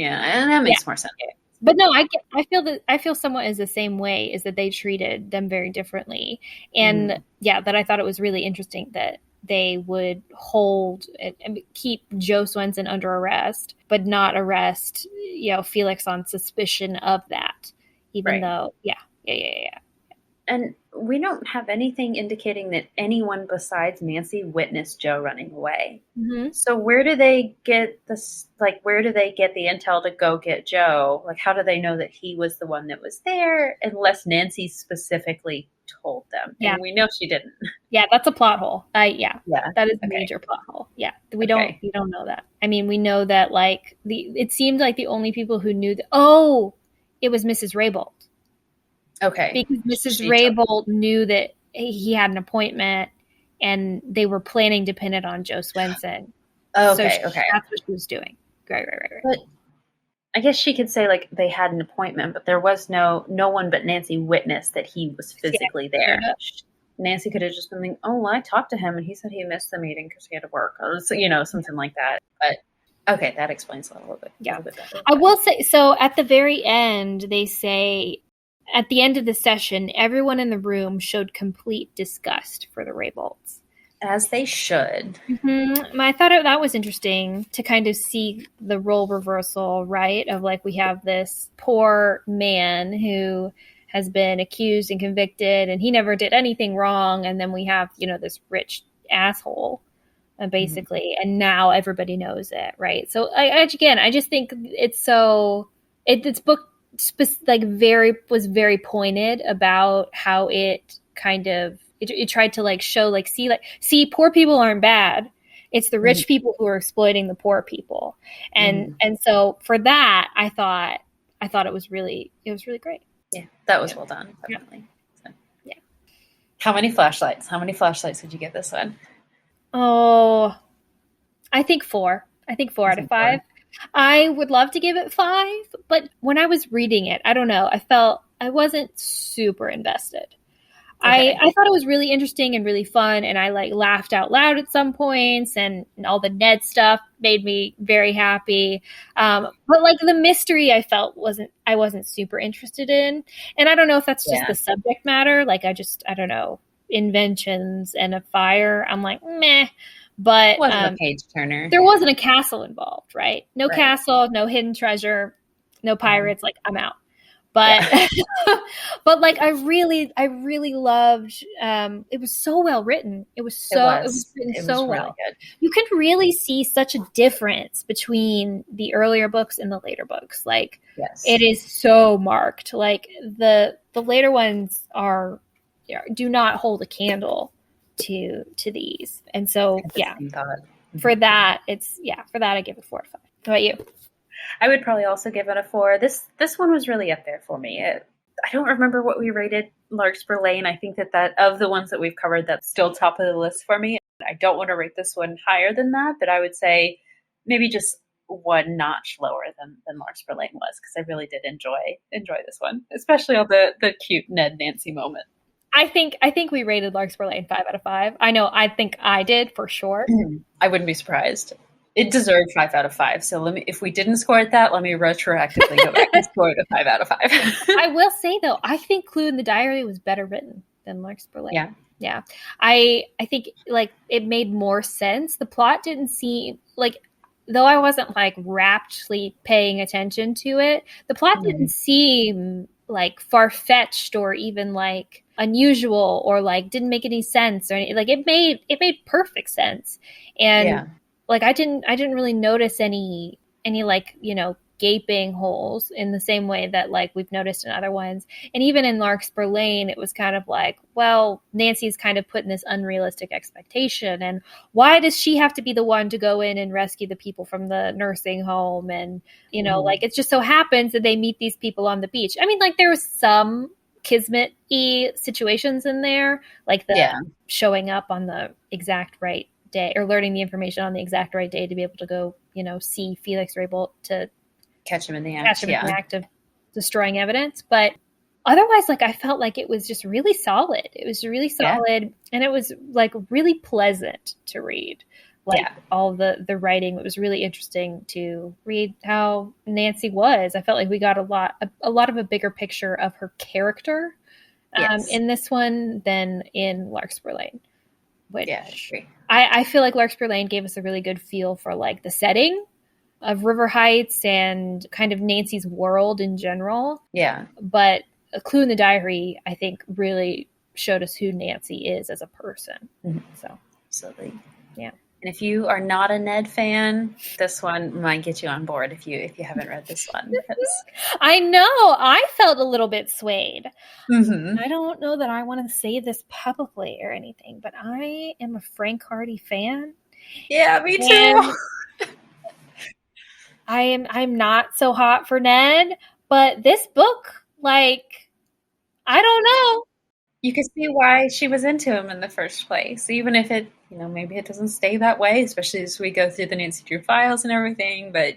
that makes more sense. But no, I feel somewhat is the same way, is that they treated them very differently. And that I thought it was really interesting that they would hold and keep Joe Swenson under arrest, but not arrest, Felix on suspicion of that, even though, yeah. And we don't have anything indicating that anyone besides Nancy witnessed Joe running away. Mm-hmm. So where do they get this? Like, where do they get the intel to go get Joe? Like, how do they know that he was the one that was there unless Nancy specifically told them? Yeah. And we know she didn't. Yeah, that's a plot hole. Yeah. That is a major plot hole. Yeah. We don't know that. I mean, we know that, like, it seemed like the only people who knew that, it was Mrs. Raybould. Okay. Because Mrs. Raybould knew that he had an appointment and they were planning to pin it on Joe Swenson. Okay. That's what she was doing. Right. But I guess she could say, like, they had an appointment, but there was no one but Nancy witnessed that he was physically there. Yeah. Nancy could have just been like, "Oh, well, I talked to him and he said he missed the meeting because he had to work," or something like that. But okay, that explains a little bit. Yeah. A little bit better. I will say, so at the very end, they say, at the end of the session, everyone in the room showed complete disgust for the Rayboulds. As they should. Mm-hmm. I thought that was interesting to kind of see the role reversal, right? Of, like, we have this poor man who has been accused and convicted and he never did anything wrong. And then we have, this rich asshole, basically. Mm-hmm. And now everybody knows it, right? So I just think it's so, it's book was very pointed about how it kind of, it tried to, like, show, like, see, poor people aren't bad. It's the rich people who are exploiting the poor people. And so for that, I thought it was really great. Yeah, that was well done. Definitely. Yeah. So, yeah. How many flashlights would you give this one? Oh, I think 4. I think 4 out of 5. I would love to give it 5, but when I was reading it, I don't know, I felt I wasn't super invested. Okay. I thought it was really interesting and really fun, and I, like, laughed out loud at some points, and all the Ned stuff made me very happy. But, like, the mystery I felt I wasn't super interested in, and I don't know if that's just the subject matter. Like, I don't know, inventions and a fire. I'm like, meh. But it wasn't a page turner. There wasn't a castle involved, right? No castle, no hidden treasure, no pirates. Like, I'm out. But but, like, I really loved. It was so well written. It was written so well. Really good. You can really see such a difference between the earlier books and the later books. Like, it is so marked. Like, the later ones do not hold a candle to these. And so for that I give it 4 out of 5. How about you? I would probably also give it a 4. This one was really up there for me. I don't remember what we rated Larkspur Lane. I think that of the ones that we've covered, that's still top of the list for me. I don't want to rate this one higher than that, but I would say maybe just one notch lower than Larkspur Lane was, because I really did enjoy this one, especially all the cute Ned Nancy moment. I think we rated Larkspur Lane 5 out of 5. I know. I think I did for sure. I wouldn't be surprised. It deserved 5 out of 5. So if we didn't score it that, let me retroactively go back and score it a 5 out of 5. I will say though, I think Clue in the Diary was better written than Larkspur Lane. Yeah. Yeah. I think like it made more sense. The plot didn't seem like, though I wasn't like raptly paying attention to it, the plot didn't seem like far-fetched or even like unusual or like didn't make any sense or anything. Like it made perfect sense. And like I didn't really notice any like, you know, gaping holes in the same way that like we've noticed in other ones. And even in Larkspur Lane, it was kind of like, well, Nancy's kind of put in this unrealistic expectation. And why does she have to be the one to go in and rescue the people from the nursing home? And, you know, like it just so happens that they meet these people on the beach. I mean, like there was some Kismet-y situations in there, like the showing up on the exact right day or learning the information on the exact right day to be able to go, you know, see Felix Rabel to catch him in the act of destroying evidence. But otherwise, like I felt like it was just really solid. It was really solid, and it was like really pleasant to read. Like all the writing, it was really interesting to read how Nancy was. I felt like we got a lot of a bigger picture of her character in this one than in Larkspur Lane. Which I feel like Larkspur Lane gave us a really good feel for like the setting of River Heights and kind of Nancy's world in general. Yeah. But A Clue in the Diary, I think, really showed us who Nancy is as a person. So, absolutely. Yeah. And if you are not a Ned fan, this one might get you on board if you haven't read this one. I know. I felt a little bit swayed. I don't know that I want to say this publicly or anything, but I am a Frank Hardy fan. Yeah, me too. I'm not so hot for Ned, but this book, like, I don't know. You can see why she was into him in the first place, even if it, you know, maybe it doesn't stay that way, especially as we go through the Nancy Drew files and everything, but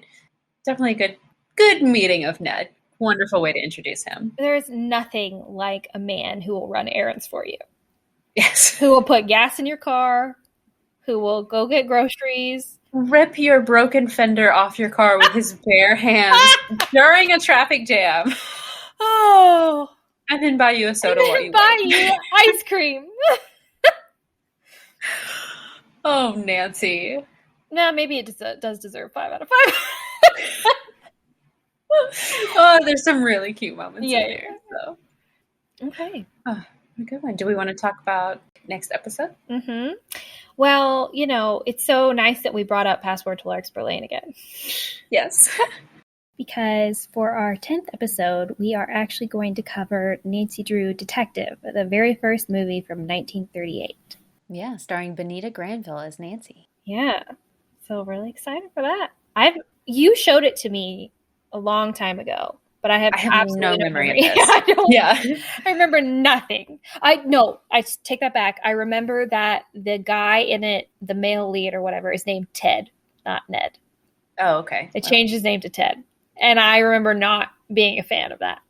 definitely a good meeting of Ned. Wonderful way to introduce him. There's nothing like a man who will run errands for you. Yes. Who will put gas in your car, who will go get groceries. Rip your broken fender off your car with his bare hands during a traffic jam. Oh. And then buy you a soda while you buy you ice cream. Oh, Nancy. Nah, maybe it does deserve 5 out of 5. Oh, there's some really cute moments in there. So. Okay. Oh, a good one. Do we want to talk about next episode? Well, you know, it's so nice that we brought up Passport to Larkspur Lane again. Yes. Because for our 10th episode, we are actually going to cover Nancy Drew Detective, the very first movie from 1938. Yeah, starring Benita Granville as Nancy. Yeah. So really excited for that. You showed it to me a long time ago, but I have no memory of this. I remember nothing. I take that back. I remember that the guy in it, the male lead or whatever, is named Ted, not Ned. Oh, okay. They changed his name to Ted. And I remember not being a fan of that.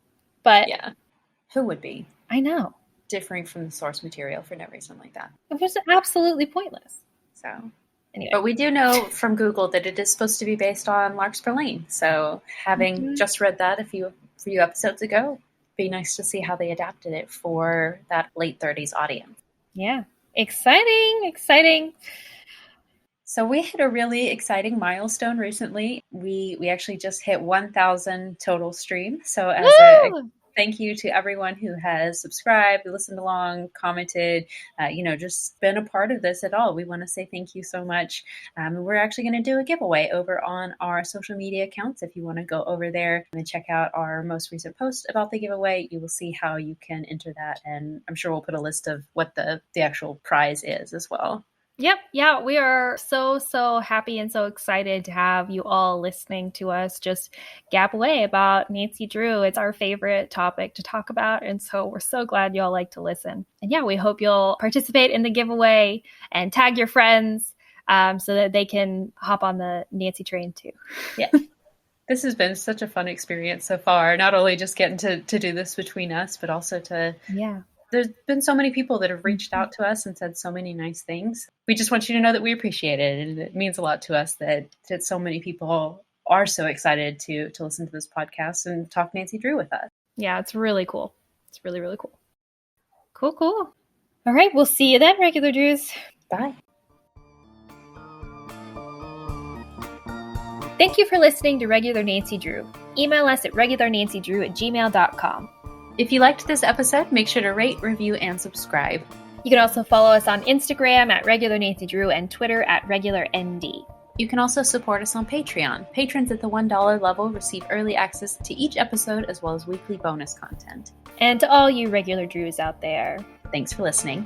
But yeah. Who would be? I know. Differing from the source material for no reason like that. It was absolutely pointless. So, anyway. But we do know from Google that it is supposed to be based on Larkspur Lane. So having just read that a few episodes ago, it'd be nice to see how they adapted it for that late 30s audience. Yeah. Exciting. So we hit a really exciting milestone recently. We actually just hit 1,000 total streams. So as a thank you to everyone who has subscribed, listened along, commented, just been a part of this at all. We want to say thank you so much. We're actually going to do a giveaway over on our social media accounts. If you want to go over there and check out our most recent post about the giveaway, you will see how you can enter that. And I'm sure we'll put a list of what the actual prize is as well. Yep. Yeah, we are so happy and so excited to have you all listening to us just gab away about Nancy Drew. It's our favorite topic to talk about, and so we're so glad you all like to listen. And yeah, we hope you'll participate in the giveaway and tag your friends. so that they can hop on the Nancy train too. Yeah. This has been such a fun experience so far, not only just getting to do this between us, but also there's been so many people that have reached out to us and said so many nice things. We just want you to know that we appreciate it. And it means a lot to us that so many people are so excited to listen to this podcast and talk Nancy Drew with us. Yeah, it's really cool. It's really, really cool. Cool. All right, we'll see you then, Regular Drews. Bye. Thank you for listening to Regular Nancy Drew. Email us at regularnancydrew@gmail.com. If you liked this episode, make sure to rate, review, and subscribe. You can also follow us on Instagram at Regular Nancy Drew and Twitter at RegularND. You can also support us on Patreon. Patrons at the $1 level receive early access to each episode as well as weekly bonus content. And to all you Regular Drews out there, thanks for listening.